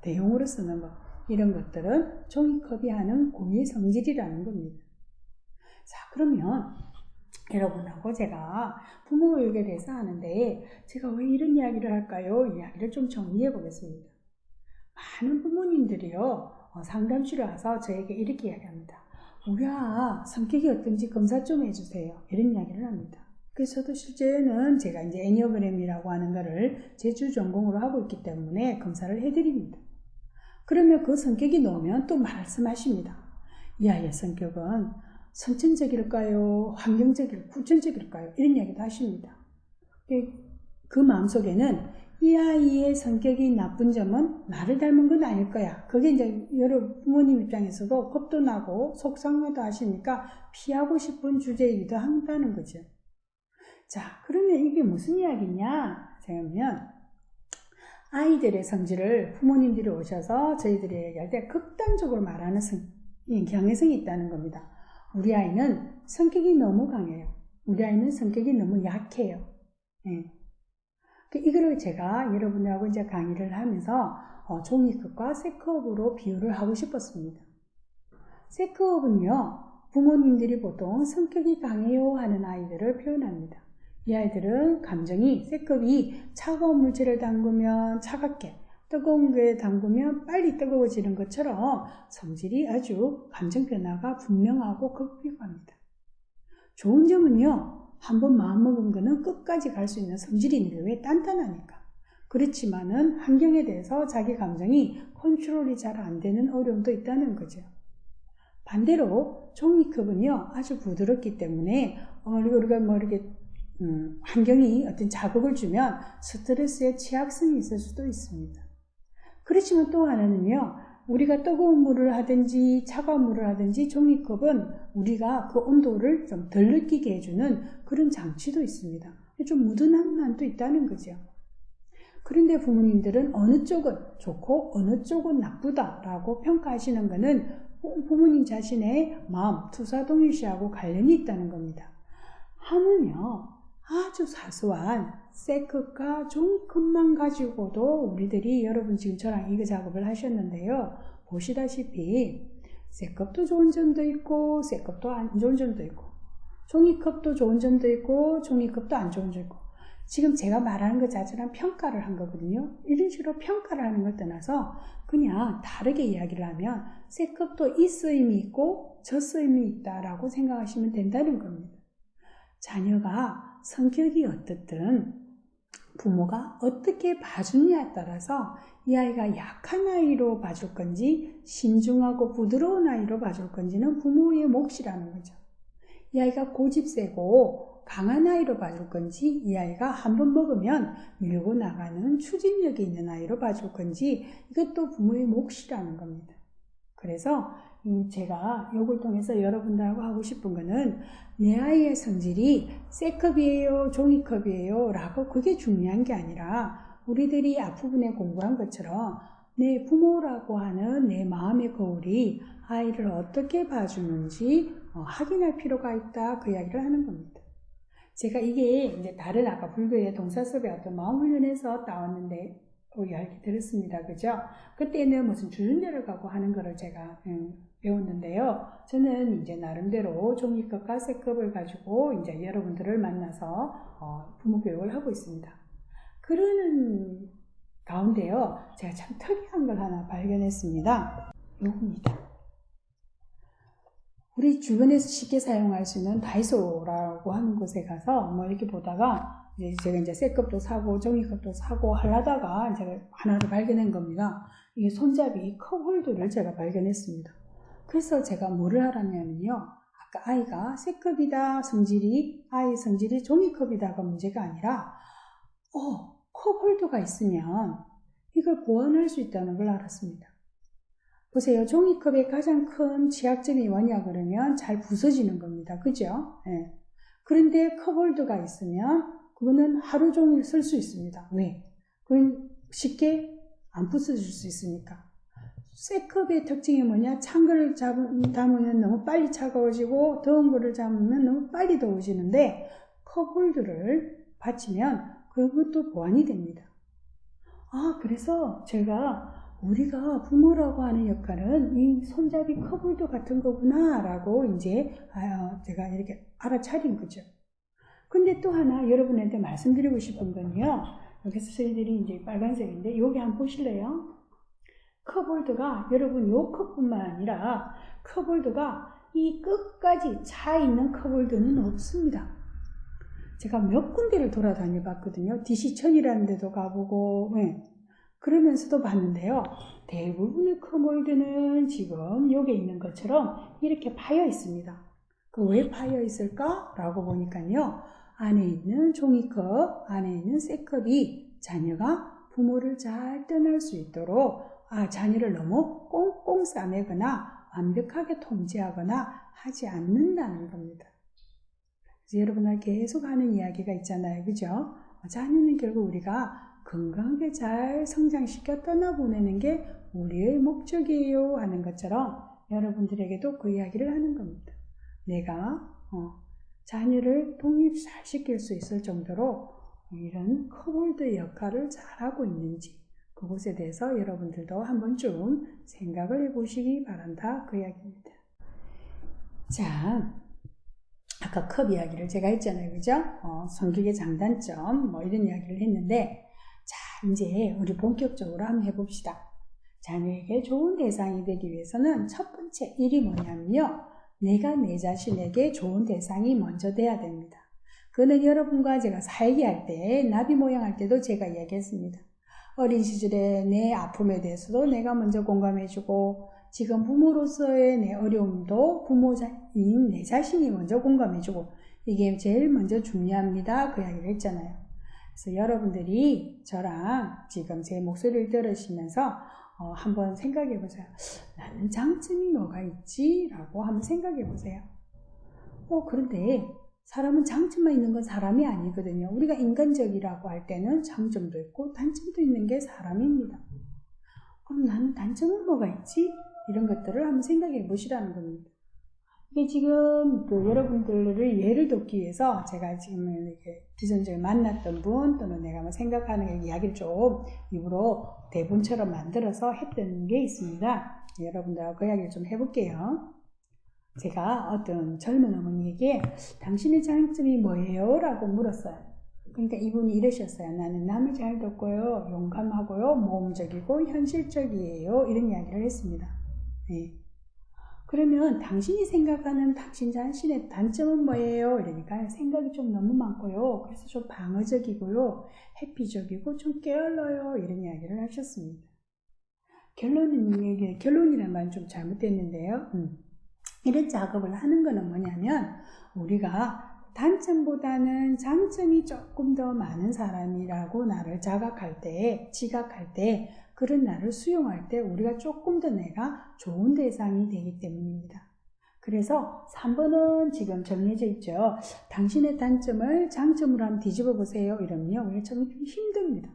[SPEAKER 1] 대용으로 쓰는 거, 이런 것들은 종이컵이 하는 고유의 성질이라는 겁니다. 자, 그러면 여러분하고 제가 부모교육에 대해서 하는데 제가 왜 이런 이야기를 할까요? 이야기를 좀 정리해 보겠습니다. 많은 부모님들이요, 상담실에 와서 저에게 이렇게 이야기합니다. 우리 성격이 어떤지 검사 좀 해주세요. 이런 이야기를 합니다. 그래서 저도 실제는 제가 이제 애니어그램이라고 하는 거를 제 주 전공으로 하고 있기 때문에 검사를 해드립니다. 그러면 그 성격이 나오면 또 말씀하십니다. 이 아이의 성격은 선천적일까요? 환경적일까요? 후천적일까요? 이런 이야기도 하십니다. 그 마음속에는 이 아이의 성격이 나쁜 점은 나를 닮은 건 아닐 거야. 그게 이제 여러 부모님 입장에서도 겁도 나고 속상해도 하시니까 피하고 싶은 주제이기도 한다는 거죠. 자, 그러면 이게 무슨 이야기냐? 생각하면 아이들의 성질을 부모님들이 오셔서 저희들이 얘기할 때 극단적으로 말하는 경향성이 있다는 겁니다. 우리 아이는 성격이 너무 강해요. 우리 아이는 성격이 너무 약해요. 예. 이거를 제가 여러분들하고 이제 강의를 하면서 종이컵과 C컵으로 비유를 하고 싶었습니다. C컵은요, 부모님들이 보통 성격이 강해요 하는 아이들을 표현합니다. 이 아이들은 감정이 C컵이 차가운 물질을 담그면 차갑게, 뜨거운 게 담그면 빨리 뜨거워지는 것처럼 성질이 아주 감정 변화가 분명하고 극비합니다. 좋은 점은요, 한번 마음먹은 거는 끝까지 갈 수 있는 성질이 있는데 왜 단단하니까. 그렇지만은 환경에 대해서 자기 감정이 컨트롤이 잘 안 되는 어려움도 있다는 거죠. 반대로 종이컵은요, 아주 부드럽기 때문에 우리가 뭐 이렇게 환경이 어떤 자극을 주면 스트레스에 취약성이 있을 수도 있습니다. 그렇지만 또 하나는요, 우리가 뜨거운 물을 하든지 차가운 물을 하든지 종이컵은 우리가 그 온도를 좀 덜 느끼게 해주는 그런 장치도 있습니다. 좀 묻은한 면도 있다는 거죠. 그런데 부모님들은 어느 쪽은 좋고 어느 쪽은 나쁘다라고 평가하시는 것은 부모님 자신의 마음, 투사동일시하고 관련이 있다는 겁니다. 하물며 아주 사소한 C컵과 종이컵만 가지고도 우리들이 여러분 지금 저랑 이거 작업을 하셨는데요. 보시다시피 C컵도 좋은 점도 있고 C컵도 안 좋은 점도 있고 종이컵도 좋은 점도 있고 종이컵도 안 좋은 점도 있고 지금 제가 말하는 것 자체는 평가를 한 거거든요. 이런 식으로 평가를 하는 걸 떠나서 그냥 다르게 이야기를 하면 C컵도 이 쓰임이 있고 저 쓰임이 있다라고 생각하시면 된다는 겁니다. 자녀가 성격이 어떻든 부모가 어떻게 봐주냐에 따라서 이 아이가 약한 아이로 봐줄 건지 신중하고 부드러운 아이로 봐줄 건지는 부모의 몫이라는 거죠. 이 아이가 고집세고 강한 아이로 봐줄 건지 이 아이가 한번 먹으면 밀고 나가는 추진력이 있는 아이로 봐줄 건지 이것도 부모의 몫이라는 겁니다. 그래서 제가 이걸 통해서 여러분들하고 하고 싶은 거는 내 아이의 성질이 C컵이에요, 종이컵이에요 라고 그게 중요한 게 아니라 우리들이 앞부분에 공부한 것처럼 내 부모라고 하는 내 마음의 거울이 아이를 어떻게 봐주는지 확인할 필요가 있다 그 이야기를 하는 겁니다. 제가 이게 이제 다른 아까 불교의 동사 수업의 어떤 마음 훈련에서 따왔는데 이야기 들었습니다. 그죠? 그때는 무슨 주준례를 갖고 하는 거를 제가 배웠는데요. 저는 이제 나름대로 종이컵과 C컵을 가지고 이제 여러분들을 만나서 부모 교육을 하고 있습니다. 그러는 가운데요, 제가 참 특이한 걸 하나 발견했습니다. 요겁니다. 우리 주변에서 쉽게 사용할 수 있는 다이소라고 하는 곳에 가서 뭐 이렇게 보다가 제가 이제 C컵도 사고 종이컵도 사고 하려다가 제가 하나를 발견한 겁니다. 이 손잡이 컵 홀더를 제가 발견했습니다. 그래서 제가 뭐를 하라냐면요. 아까 아이가 C컵이다 아이 성질이 종이컵이다가 문제가 아니라 컵 홀더가 있으면 이걸 보완할 수 있다는 걸 알았습니다. 보세요. 종이컵의 가장 큰 취약점이 뭐냐 그러면 잘 부서지는 겁니다. 그죠? 네. 그런데 컵홀더가 있으면 그거는 하루 종일 쓸 수 있습니다. 왜? 그건 쉽게 안 부서질 수 있으니까. C컵의 특징이 뭐냐? 찬 거를 담으면 너무 빨리 차가워지고 더운 거를 담으면 너무 빨리 더워지는데 컵홀더를 받치면 그것도 보완이 됩니다. 그래서 우리가 부모라고 하는 역할은 이 손잡이 컵홀더 같은 거구나 라고 이제 제가 이렇게 알아차린 거죠. 근데 또 하나 여러분한테 말씀드리고 싶은 건요. 여기서 저희들이 이제 빨간색인데 여기 한번 보실래요? 컵홀더가 여러분 요 컵뿐만 아니라 컵홀더가 이 끝까지 차 있는 컵홀더는 없습니다. 제가 몇 군데를 돌아다녀 봤거든요. DC천이라는 데도 가보고 그러면서도 봤는데요. 대부분의 컵홀더는 지금 여기 있는 것처럼 이렇게 파여 있습니다. 왜 파여 있을까? 라고 보니까요. 안에 있는 종이컵, 안에 있는 C컵이 자녀가 부모를 잘 떠날 수 있도록 자녀를 너무 꽁꽁 싸매거나 완벽하게 통제하거나 하지 않는다는 겁니다. 그래서 여러분들 계속 하는 이야기가 있잖아요. 그죠? 자녀는 결국 우리가 건강하게 잘 성장시켜 떠나보내는 게 우리의 목적이에요 하는 것처럼 여러분들에게도 그 이야기를 하는 겁니다. 내가 자녀를 독립 잘 시킬 수 있을 정도로 이런 커볼드 역할을 잘하고 있는지 그것에 대해서 여러분들도 한번 좀 생각을 해보시기 바란다. 그 이야기입니다. 자, 아까 컵 이야기를 제가 했잖아요. 그죠? 성격의 장단점 뭐 이런 이야기를 했는데 자, 이제 우리 본격적으로 한번 해봅시다. 자녀에게 좋은 대상이 되기 위해서는 첫 번째 일이 뭐냐면요. 내가 내 자신에게 좋은 대상이 먼저 돼야 됩니다. 그는 여러분과 제가 살기 할 때, 나비 모양 할 때도 제가 이야기했습니다. 어린 시절에 내 아픔에 대해서도 내가 먼저 공감해주고 지금 부모로서의 내 어려움도 부모인 내 자신이 먼저 공감해주고 이게 제일 먼저 중요합니다. 그 이야기를 했잖아요. 그래서 여러분들이 저랑 지금 제 목소리를 들으시면서 한번 생각해 보세요. 나는 장점이 뭐가 있지? 라고 한번 생각해 보세요. 그런데 사람은 장점만 있는 건 사람이 아니거든요. 우리가 인간적이라고 할 때는 장점도 있고 단점도 있는 게 사람입니다. 그럼 나는 단점은 뭐가 있지? 이런 것들을 한번 생각해 보시라는 겁니다. 이게 지금 여러분들을 예를 돕기 위해서 제가 지금 이렇게 기존적으로 만났던 분 또는 내가 뭐 생각하는 이야기를 좀 입으로 대본처럼 만들어서 했던 게 있습니다. 여러분들하고 그 이야기를 좀 해볼게요. 제가 어떤 젊은 어머니에게 당신의 장점이 뭐예요? 라고 물었어요. 그러니까 이분이 이러셨어요. 나는 남을 잘 돕고요. 용감하고요. 모험적이고 현실적이에요. 이런 이야기를 했습니다. 네. 그러면 당신이 생각하는 당신 자신의 단점은 뭐예요? 이러니까 생각이 좀 너무 많고요. 그래서 좀 방어적이고요. 회피적이고 좀 게을러요. 이런 이야기를 하셨습니다. 결론이란 말은 좀 잘못됐는데요. 이런 작업을 하는 거는 뭐냐면 우리가 단점보다는 장점이 조금 더 많은 사람이라고 나를 지각할 때 그런 나를 수용할 때 우리가 조금 더 내가 좋은 대상이 되기 때문입니다. 그래서 3번은 지금 정해져 있죠. 당신의 단점을 장점으로 한번 뒤집어 보세요. 이러면요. 우리가 좀 힘듭니다.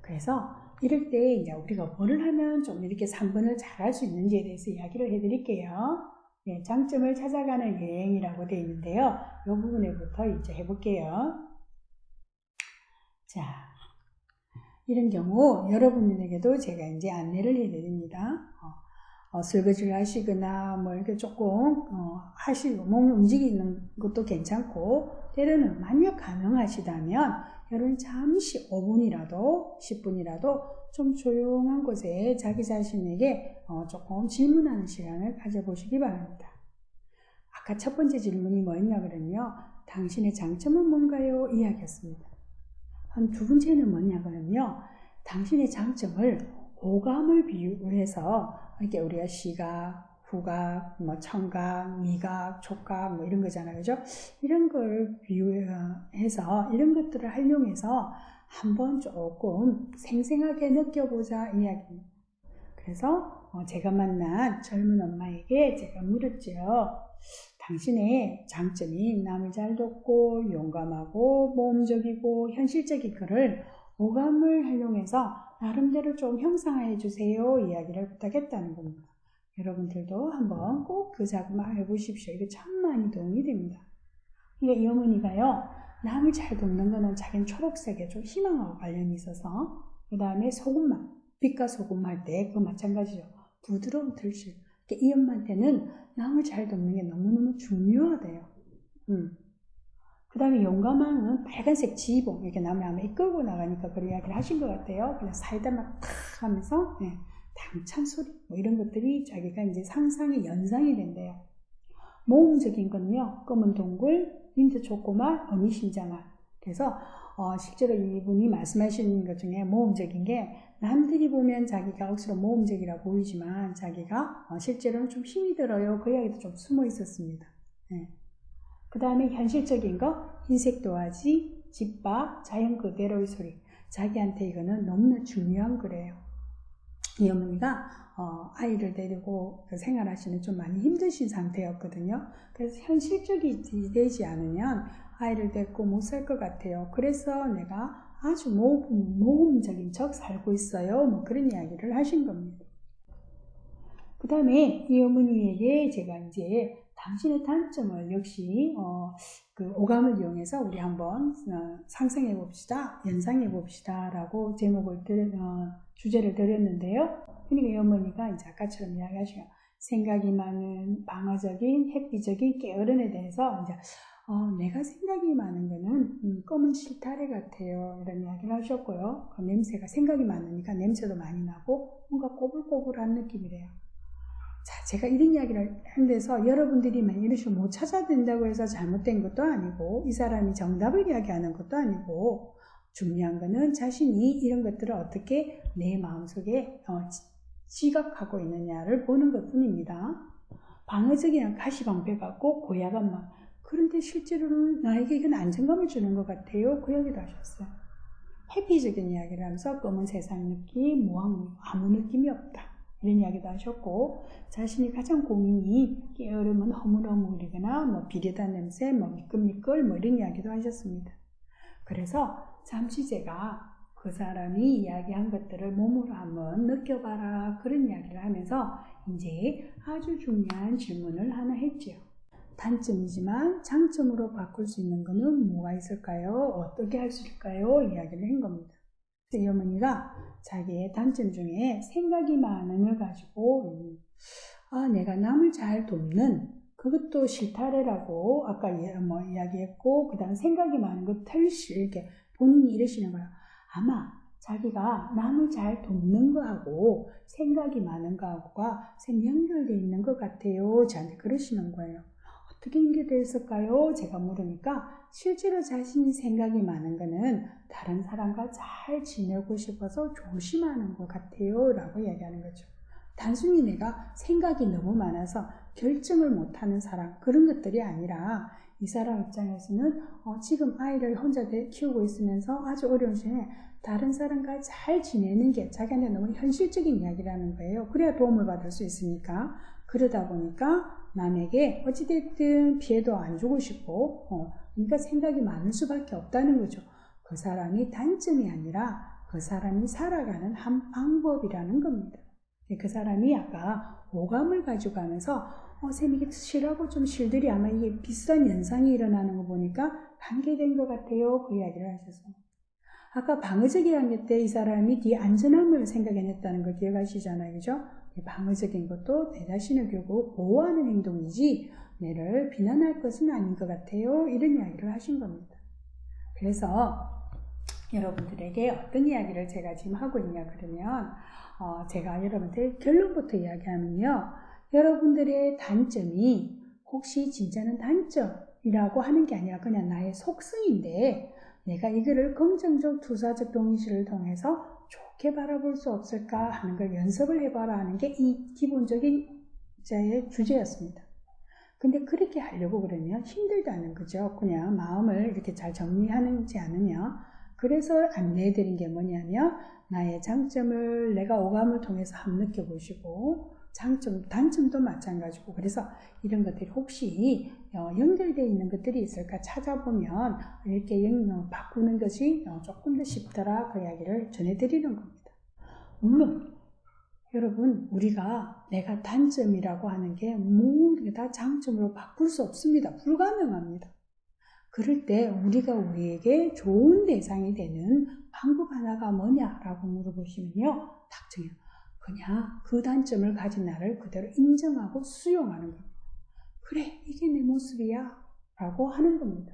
[SPEAKER 1] 그래서 이럴 때 이제 우리가 뭐를 하면 좀 이렇게 3번을 잘 할 수 있는지에 대해서 이야기를 해드릴게요. 네, 장점을 찾아가는 여행이라고 되어 있는데요. 이 부분에부터 이제 해볼게요. 자, 이런 경우 여러분에게도 제가 이제 안내를 해드립니다. 설거지를 하시거나 뭐 이렇게 조금 하시고 몸을 움직이는 것도 괜찮고 때로는 만약 가능하시다면 여러분 잠시 5분이라도 10분이라도 좀 조용한 곳에 자기 자신에게 조금 질문하는 시간을 가져보시기 바랍니다. 아까 첫 번째 질문이 뭐였냐 그러면요. 당신의 장점은 뭔가요? 이야기였습니다. 한 두 번째는 뭐냐 그러면요. 당신의 장점을 오감을 비유해서 이렇게 우리가 시각, 후각, 뭐 청각, 미각, 촉각 뭐 이런 거잖아요. 그죠? 이런 걸 비유해서 이런 것들을 활용해서 한번 조금 생생하게 느껴보자 이야기입니다. 그래서 제가 만난 젊은 엄마에게 제가 물었죠. 당신의 장점이 남을 잘 돕고 용감하고 모험적이고 현실적인 글을 오감을 활용해서 나름대로 좀 형상화해 주세요. 이야기를 부탁했다는 겁니다. 여러분들도 한번 꼭 그 작업을 해보십시오. 이게 참 많이 도움이 됩니다. 그러니까 이 어머니가요. 남을 잘 돕는 거는 자기는 초록색에 좀 희망하고 관련이 있어서 그 다음에 소금맛, 빛과 소금 할 때 그거 마찬가지죠. 부드러운 들실. 이 엄마한테는 남을 잘 돕는 게 너무너무 중요하대요. 그 다음에 용감함은 빨간색 지붕, 이렇게 남을 아마 이끌고 나가니까 그런 이야기를 하신 것 같아요. 그냥 사이다 막 탁 하면서, 당찬 소리, 뭐 이런 것들이 자기가 이제 상상의 연상이 된대요. 모험적인 건요, 검은 동굴, 민트 초코맛, 어미신자맛. 그래서, 실제로 이분이 말씀하시는 것 중에 모험적인 게, 남들이 보면 자기가 억수로 모험적이라 보이지만, 자기가 실제로는 좀 힘이 들어요. 그 이야기도 좀 숨어 있었습니다. 그 다음에 현실적인 거, 흰색 도화지, 집밥, 자연 그대로의 소리. 자기한테 이거는 너무나 중요한 거래요. 이 어머니가 아이를 데리고 생활하시는 좀 많이 힘드신 상태였거든요. 그래서 현실적이 되지 않으면 아이를 데리고 못 살 것 같아요. 그래서 내가 아주 모험적인 척 살고 있어요. 뭐 그런 이야기를 하신 겁니다. 그 다음에 이 어머니에게 제가 이제 당신의 단점을 역시 그 오감을 이용해서 우리 한번 상상해 봅시다, 연상해 봅시다 라고 제목을 주제를 드렸는데요. 그러니까 이 어머니가 이제 아까처럼 이야기하시고 생각이 많은 방어적인 회피적인 게으른에 대해서 이제 내가 생각이 많은 거는 검은 실타래 같아요, 이런 이야기를 하셨고요. 그 냄새가 생각이 많으니까 냄새도 많이 나고 뭔가 꼬불꼬불한 느낌이래요. 자, 제가 이런 이야기를 한 데서 여러분들이 이런 식으로 못 찾아낸다고 해서 잘못된 것도 아니고 이 사람이 정답을 이야기하는 것도 아니고 중요한 거는 자신이 이런 것들을 어떻게 내 마음속에 지각하고 있느냐를 보는 것 뿐입니다. 방어적인 가시방패 같고 고야한 마음, 그런데 실제로는 나에게 이건 안정감을 주는 것 같아요, 그 이야기도 하셨어요. 회피적인 이야기를 하면서 검은 세상 느낌, 아무 느낌이 없다, 이런 이야기도 하셨고, 자신이 가장 고민이 게으름은 허물허물이거나 비릿한 냄새, 미끌미끌 이런 이야기도 하셨습니다. 그래서 잠시 제가 그 사람이 이야기한 것들을 몸으로 한번 느껴봐라, 그런 이야기를 하면서 이제 아주 중요한 질문을 하나 했죠. 단점이지만 장점으로 바꿀 수 있는 것은 뭐가 있을까요? 어떻게 할 수 있을까요? 이야기를 한 겁니다. 이 어머니가 자기의 단점 중에 생각이 많은 걸 가지고 내가 남을 잘 돕는, 그것도 실타래라고 아까 이야기했고, 그 다음 생각이 많은 것 털실, 이렇게 본인이 이러시는 거예요. 아마 자기가 남을 잘 돕는 거하고 생각이 많은 거하고가 연결되어 있는 것 같아요, 저한테 그러시는 거예요. 어떻게 연결되어 있을까요? 제가 물으니까 실제로 자신이 생각이 많은 거는 다른 사람과 잘 지내고 싶어서 조심하는 것 같아요 라고 이야기하는 거죠. 단순히 내가 생각이 너무 많아서 결정을 못하는 사람, 그런 것들이 아니라 이 사람 입장에서는 지금 아이를 혼자 키우고 있으면서 아주 어려운 시기에 다른 사람과 잘 지내는 게 자기한테 너무 현실적인 이야기라는 거예요. 그래야 도움을 받을 수 있으니까. 그러다 보니까 남에게 어찌됐든 피해도 안 주고 싶고 그러니까 생각이 많을 수밖에 없다는 거죠. 그 사람이 단점이 아니라 그 사람이 살아가는 한 방법이라는 겁니다. 그 사람이 아까 오감을 가지고 가면서 쌤 이게 실하고 좀 실들이 아마 이게 비슷한 현상이 일어나는 거 보니까 관계된 것 같아요, 그 이야기를 하셔서. 아까 방어적이라는 게 때 이 사람이 뒤 안전함을 생각해냈다는 걸 기억하시잖아요, 그죠? 방어적인 것도 내 자신을 결국 보호하는 행동이지 내를 비난할 것은 아닌 것 같아요, 이런 이야기를 하신 겁니다. 그래서 여러분들에게 어떤 이야기를 제가 지금 하고 있냐 그러면 제가 여러분들 결론부터 이야기하면요, 여러분들의 단점이 혹시 진짜는 단점이라고 하는 게 아니라 그냥 나의 속성인데 내가 이거를 긍정적 투사적 동의시를 통해서 좋게 바라볼 수 없을까 하는 걸 연습을 해봐라 하는 게 이 기본적인 자의 주제였습니다. 근데 그렇게 하려고 그러면 힘들다는 거죠. 그냥 마음을 이렇게 잘 정리하지 않으면. 그래서 안내해드린 게 뭐냐면 나의 장점을 내가 오감을 통해서 한번 느껴보시고 단점도 마찬가지고, 그래서 이런 것들이 혹시 연결되어 있는 것들이 있을까 찾아보면 이렇게 바꾸는 것이 조금 더 쉽더라, 그 이야기를 전해드리는 겁니다. 물론 여러분, 우리가 내가 단점이라고 하는 게 모든 게 다 장점으로 바꿀 수 없습니다. 불가능합니다. 그럴 때 우리가 우리에게 좋은 대상이 되는 방법 하나가 뭐냐라고 물어보시면요, 딱 정해요. 그냥 그 단점을 가진 나를 그대로 인정하고 수용하는 겁니다. 그래, 이게 내 모습이야 라고 하는 겁니다.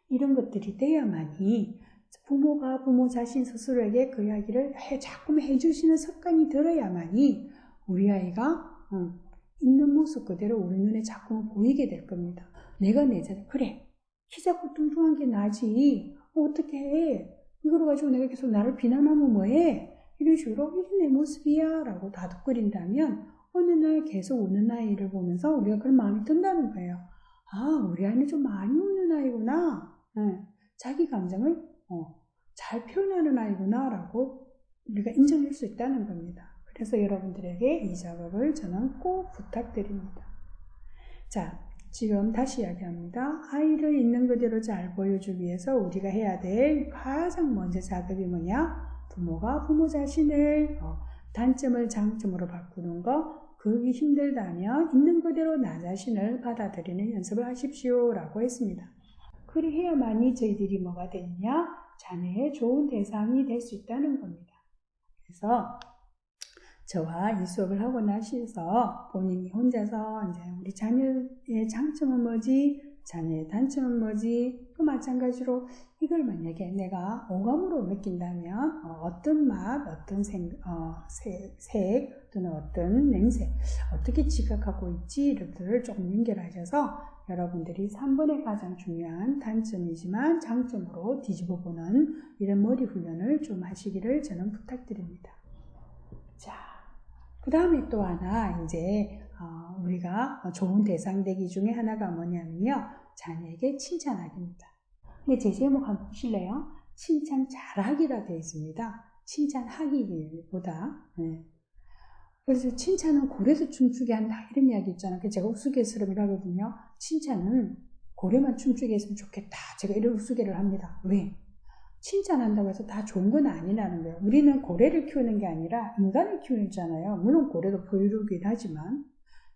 [SPEAKER 1] 이런 것들이 돼야만이 부모가 부모 자신 스스로에게 그 이야기를 자꾸 해주시는 습관이 들어야만이 우리 아이가 있는 모습 그대로 우리 눈에 자꾸 보이게 될 겁니다. 내가 내 자신, 그래, 키 작고 뚱뚱한 게 나지, 어떻게 해, 이걸 가지고 내가 계속 나를 비난하면 뭐해, 이런 식으로 이게 내 모습이야 라고 다독거린다면 어느 날 계속 우는 아이를 보면서 우리가 그런 마음이 든다는 거예요. 아, 우리 아이는 좀 많이 우는 아이구나, 자기 감정을 잘 표현하는 아이구나 라고 우리가 인정할 수 있다는 겁니다. 그래서 여러분들에게 이 작업을 저는 꼭 부탁드립니다. 자, 지금 다시 이야기합니다. 아이를 있는 그대로 잘 보여주기 위해서 우리가 해야 될 가장 먼저 작업이 뭐냐? 부모가 부모 자신을 단점을 장점으로 바꾸는 거, 그게 힘들다면 있는 그대로 나 자신을 받아들이는 연습을 하십시오 라고 했습니다. 그리해야만이 저희들이 뭐가 되느냐? 자녀의 좋은 대상이 될 수 있다는 겁니다. 그래서 저와 이 수업을 하고 나셔서 본인이 혼자서 이제 우리 자녀의 장점은 뭐지? 자녀의 단점은 뭐지? 또 마찬가지로 이걸 만약에 내가 오감으로 느낀다면 어떤 맛, 어떤 색 또는 어떤 냄새 어떻게 지각하고 있지? 이것들을 조금 연결하셔서 여러분들이 3번의 가장 중요한 단점이지만 장점으로 뒤집어보는 이런 머리 훈련을 좀 하시기를 저는 부탁드립니다. 자, 그 다음에 또 하나 이제 우리가 좋은 대상 되기 중에 하나가 뭐냐면요, 자녀에게 칭찬하기입니다. 근데 제 제목 한번 보실래요? 칭찬 잘하기라 되어 있습니다. 칭찬하기보다. 네. 그래서 칭찬은 고래도 춤추게 한다 이런 이야기 있잖아요. 제가 우스갯소리를 하거든요. 칭찬은 고래만 춤추게 했으면 좋겠다. 제가 이런 우스개를 합니다. 왜? 칭찬한다고 해서 다 좋은 건 아니라는 거예요. 우리는 고래를 키우는 게 아니라 인간을 키우잖아요. 물론 고래도 포유류이긴 하지만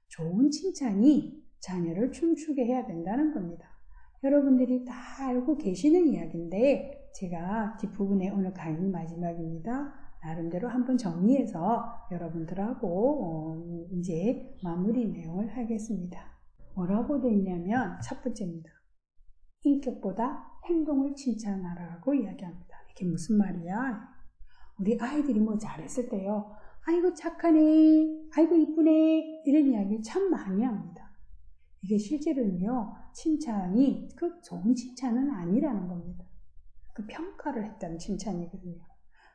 [SPEAKER 1] 좋은 칭찬이 자녀를 춤추게 해야 된다는 겁니다. 여러분들이 다 알고 계시는 이야기인데 제가 뒷부분에 오늘 강의 마지막입니다. 나름대로 한번 정리해서 여러분들하고 이제 마무리 내용을 하겠습니다. 뭐라고 되어 있냐면 첫 번째입니다. 인격보다 행동을 칭찬하라고 이야기합니다. 이게 무슨 말이야? 우리 아이들이 뭐 잘했을 때요. 아이고 착하네, 아이고 이쁘네 이런 이야기 참 많이 합니다. 이게 실제로는요. 칭찬이 그 좋은 칭찬은 아니라는 겁니다. 그 평가를 했다는 칭찬이거든요.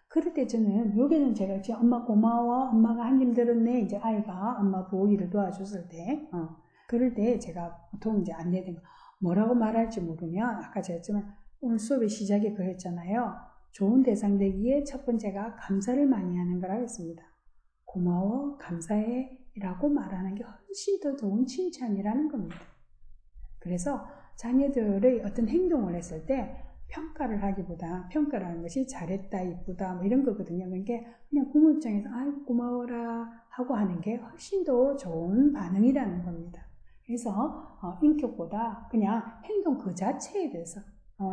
[SPEAKER 1] 그럴 때 저는 여기는 제가 지금 엄마 고마워, 엄마가 한 힘 들었네, 이제 아이가 엄마 보호일을 도와줬을 때 그럴 때 제가 보통 이제 안내된 거 뭐라고 말할지 모르면 아까 제가 했지만 오늘 수업의 시작에 그랬잖아요. 좋은 대상 되기에 첫 번째가 감사를 많이 하는 거라고 했습니다. 고마워, 감사해 라고 말하는 게 훨씬 더 좋은 칭찬이라는 겁니다. 그래서 자녀들의 어떤 행동을 했을 때 평가를 하기보다 평가라는 것이 잘했다, 이쁘다 뭐 이런 거거든요. 그러니까 그냥 부모 입장에서 아이고 고마워라 하고 하는 게 훨씬 더 좋은 반응이라는 겁니다. 그래서 인격보다 그냥 행동 그 자체에 대해서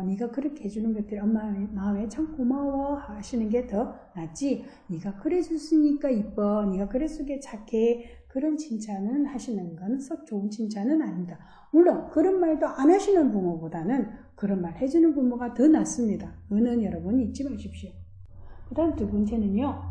[SPEAKER 1] 네가 그렇게 해주는 것들이 엄마 마음에 참 고마워 하시는 게 더 낫지, 네가 그래 줬으니까 이뻐, 네가 그랬으니까 착해, 그런 칭찬은 하시는 건 썩 좋은 칭찬은 아닙니다. 물론 그런 말도 안 하시는 부모보다는 그런 말 해주는 부모가 더 낫습니다. 그거는 여러분 잊지 마십시오. 그 다음 두 번째는요,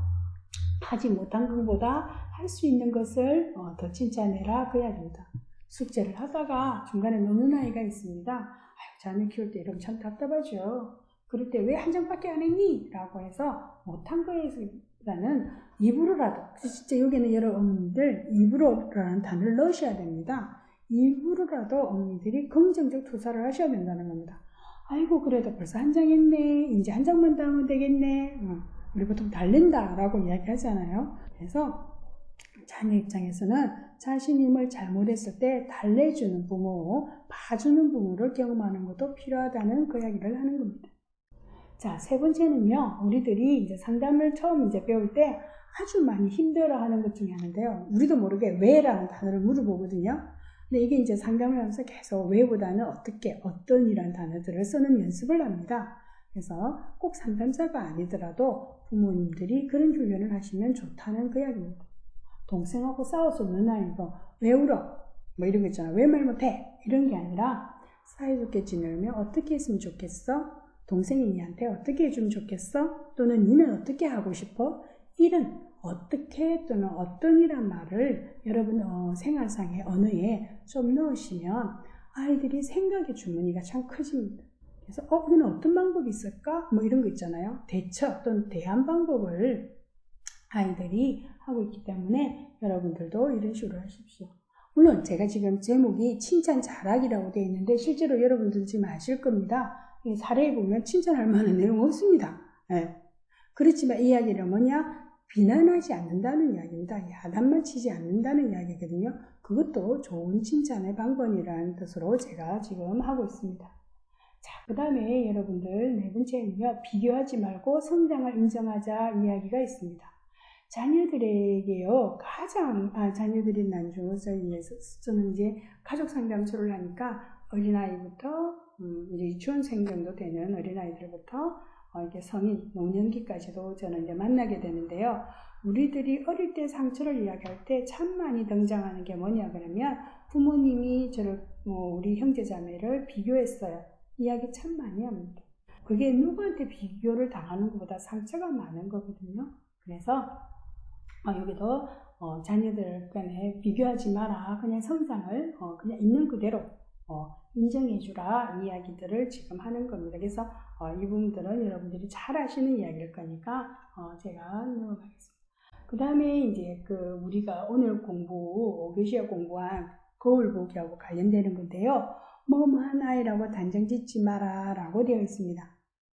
[SPEAKER 1] 하지 못한 것보다 할 수 있는 것을 더 칭찬해라 그 이야기입니다. 숙제를 하다가 중간에 노는 아이가 있습니다. 아유, 자녀 키울 때 이러면 참 답답하죠. 그럴 때 왜 한 장밖에 안 했니? 라고 해서 못한 거에보다는 입으로라도, 진짜 여기는 여러 어머니들 입으로라는 단어를 넣으셔야 됩니다. 입으로라도 어머니들이 긍정적 투사를 하셔야 된다는 겁니다. 아이고 그래도 벌써 한 장 했네, 이제 한 장만 더 하면 되겠네, 우리 보통 달랜다 라고 이야기하잖아요. 그래서 자녀 입장에서는 자신이 뭘 잘못했을 때 달래주는 부모, 봐주는 부모를 경험하는 것도 필요하다는 그 이야기를 하는 겁니다. 자, 세 번째는요, 우리들이 이제 상담을 처음 이제 배울 때 아주 많이 힘들어하는 것 중에 하나인데요. 우리도 모르게 왜라는 단어를 물어보거든요. 근데 이게 이제 상담을 하면서 계속 왜보다는 어떻게, 어떤이라는 단어들을 쓰는 연습을 합니다. 그래서 꼭 상담자가 아니더라도 부모님들이 그런 훈련을 하시면 좋다는 그 이야기입니다. 동생하고 싸워서 누나이고 왜 울어? 뭐 이런 거 있잖아. 왜 말 못해? 이런 게 아니라 사이좋게 지내려면 어떻게 했으면 좋겠어? 동생이 니한테 어떻게 해주면 좋겠어? 또는 니는 어떻게 하고 싶어? 이런 어떻게 또는 어떤이란 말을 여러분 생활상의 언어에 좀 넣으시면 아이들이 생각의 주머니가 참 커집니다. 그래서 이건 어떤 방법이 있을까? 뭐 이런 거 있잖아요. 대처 또는 대안 방법을 아이들이 하고 있기 때문에 여러분들도 이런 식으로 하십시오. 물론 제가 지금 제목이 칭찬 잘하기라고 되어 있는데 실제로 여러분들 지금 아실 겁니다. 이 사례에 보면 칭찬할 만한 내용 없습니다. 네. 그렇지만 이 이야기는 뭐냐? 비난하지 않는다는 이야기입니다. 야단만 치지 않는다는 이야기거든요. 그것도 좋은 칭찬의 방법이라는 뜻으로 제가 지금 하고 있습니다. 자, 그 다음에 여러분들 네 번째는요, 비교하지 말고 성장을 인정하자 이야기가 있습니다. 자녀들에게요, 자녀들이 난중에서 저는 이제 가족 상담소를 하니까 어린아이부터, 이제 유치원생 정도 되는 어린아이들부터, 이렇게 성인, 노년기까지도 저는 이제 만나게 되는데요. 우리들이 어릴 때 상처를 이야기할 때 참 많이 등장하는 게 뭐냐 그러면 부모님이 우리 형제자매를 비교했어요. 이야기 참 많이 합니다. 그게 누구한테 비교를 당하는 것보다 상처가 많은 거거든요. 그래서 여기도 자녀들 간에 비교하지 마라. 그냥 성장을 그냥 있는 그대로 인정해주라 이야기들을 지금 하는 겁니다. 그래서 이 부분들은 여러분들이 잘 아시는 이야기일 거니까 제가 넘어가겠습니다. 그 다음에 이제 우리가 오늘 5교시에 공부한 거울 보기하고 관련되는 건데요. 뭐뭐한 아이라고 단정 짓지 마라 라고 되어 있습니다.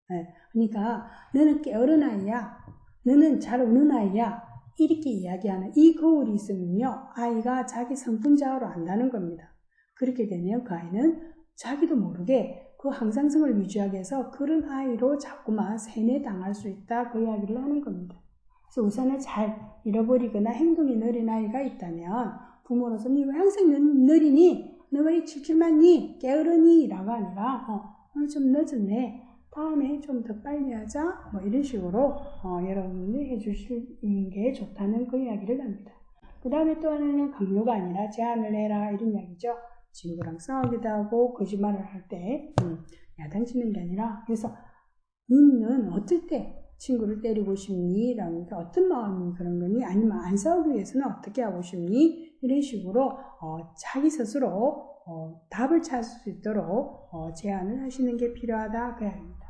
[SPEAKER 1] 네, 그러니까 너는 깨어른 아이야. 너는 잘 우는 아이야. 이렇게 이야기하는 이 거울이 있으면요. 아이가 자기 성품자아로 안다는 겁니다. 그렇게 되면 그 아이는 자기도 모르게 그 항상성을 유지하기 위해서 그런 아이로 자꾸만 세뇌당할 수 있다. 그 이야기를 하는 겁니다. 그래서 우선은 잘 잃어버리거나 행동이 느린 아이가 있다면 부모로서 니 왜 항상 느리니? 너 왜 칠칠맞니? 깨어르니? 라고 아니라 오늘 좀 늦었네. 다음에 좀 더 빨리 하자. 뭐 이런 식으로 여러분들이 해주시는 게 좋다는 그 이야기를 합니다. 그 다음에 또 하나는 강요가 아니라 제안을 해라 이런 이야기죠. 친구랑 싸우기도 하고 거짓말을 할 때 야단치는 게 아니라 그래서 너는 어떨 때 친구를 때리고 싶니? 라니까 어떤 마음이 그런 거니? 아니면 안 싸우기 위해서는 어떻게 하고 싶니? 이런 식으로 자기 스스로 답을 찾을 수 있도록 제안을 하시는 게 필요하다 그 이야기입니다.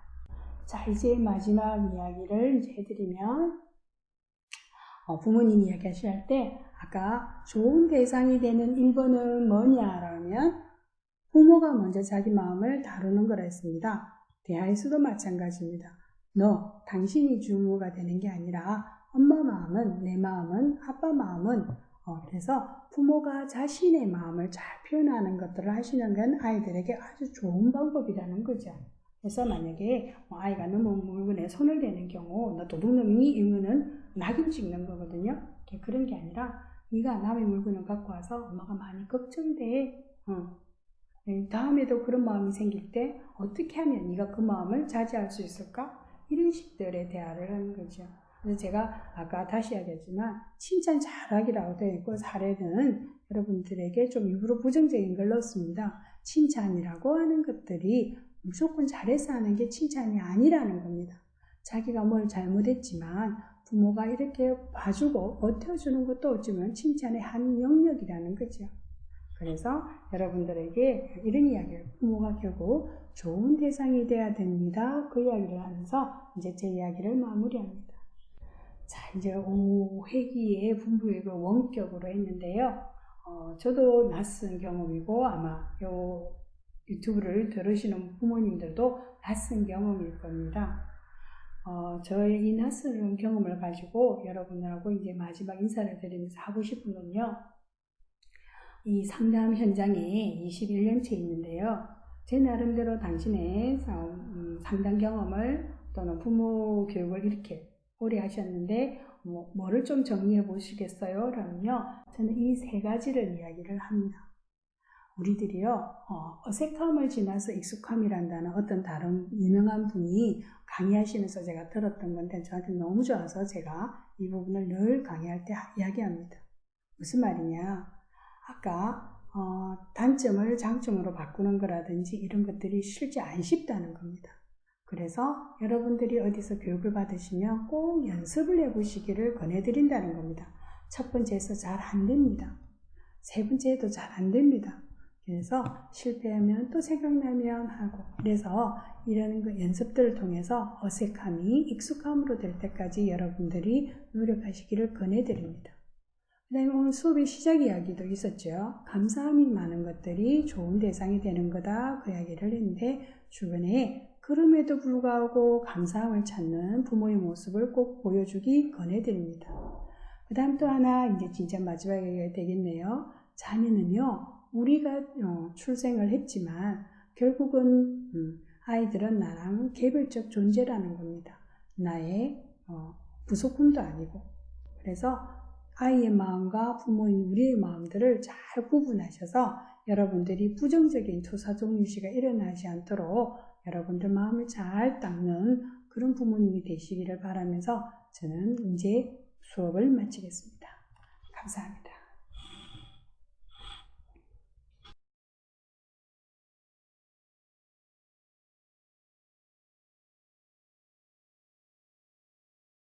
[SPEAKER 1] 자, 이제 마지막 이야기를 이제 해드리면 부모님 이야기 하실 때 아까 좋은 대상이 되는 1번은 뭐냐라면 부모가 먼저 자기 마음을 다루는 거라 했습니다. 대화에서도 마찬가지입니다. 당신이 주무가 되는 게 아니라 엄마 마음은, 내 마음은, 아빠 마음은 그래서 부모가 자신의 마음을 잘 표현하는 것들을 하시는 건 아이들에게 아주 좋은 방법이라는 거죠. 그래서 만약에 아이가 너무 물건에 손을 대는 경우 너 도둑놈이니? 이거는 낙인 찍는 거거든요. 그런 게 아니라 네가 남의 물건을 갖고 와서 엄마가 많이 걱정돼. 다음에도 그런 마음이 생길 때 어떻게 하면 네가 그 마음을 자제할 수 있을까? 이런 식들의 대화를 하는 거죠. 그래서 제가 아까 다시 이야기했지만 칭찬 잘하기라고 되어 있고 사례는 여러분들에게 좀 일부러 부정적인 걸 넣었습니다. 칭찬이라고 하는 것들이 무조건 잘해서 하는 게 칭찬이 아니라는 겁니다. 자기가 뭘 잘못했지만 부모가 이렇게 봐주고 버텨주는 것도 어쩌면 칭찬의 한 영역이라는 거죠. 그래서 여러분들에게 이런 이야기를 부모가 결국 좋은 대상이 돼야 됩니다. 그 이야기를 하면서 이제 제 이야기를 마무리합니다. 자, 이제 5회기의 분부획을 원격으로 했는데요. 저도 낯선 경험이고 아마 요 유튜브를 들으시는 부모님들도 낯선 경험일 겁니다. 저의 이 낯선 경험을 가지고 여러분들하고 이제 마지막 인사를 드리면서 하고 싶은 건요. 이 상담 현장에 21년째 있는데요. 제 나름대로 당신의 상담 경험을 또는 부모 교육을 이렇게 오래 하셨는데 뭐를 좀 정리해 보시겠어요? 라면요. 저는 이 3가지를 이야기를 합니다. 우리들이요. 어색함을 지나서 익숙함이란다는 어떤 다른 유명한 분이 강의하시면서 제가 들었던 건데 저한테 너무 좋아서 제가 이 부분을 늘 강의할 때 이야기합니다. 무슨 말이냐? 아까 단점을 장점으로 바꾸는 거라든지 이런 것들이 실제 안 쉽다는 겁니다. 그래서 여러분들이 어디서 교육을 받으시면 꼭 연습을 해보시기를 권해드린다는 겁니다. 첫 번째에서 잘 안 됩니다. 세 번째에도 잘 안 됩니다. 그래서 실패하면 또 생각나면 하고 그래서 이런 연습들을 통해서 어색함이 익숙함으로 될 때까지 여러분들이 노력하시기를 권해드립니다. 그 다음에 오늘 수업의 시작 이야기도 있었죠. 감사함이 많은 것들이 좋은 대상이 되는 거다. 그 이야기를 했는데 주변에 그럼에도 불구하고 감사함을 찾는 부모의 모습을 꼭 보여주기 권해드립니다. 그 다음 또 하나 이제 진짜 마지막 이야기가 되겠네요. 자녀는요. 우리가 출생을 했지만 결국은 아이들은 나랑 개별적 존재라는 겁니다. 나의 부속품도 아니고 그래서 아이의 마음과 부모인 우리의 마음들을 잘 구분하셔서 여러분들이 부정적인 토사족 유시가 일어나지 않도록 여러분들 마음을 잘 닦는 그런 부모님이 되시기를 바라면서 저는 이제 수업을 마치겠습니다. 감사합니다.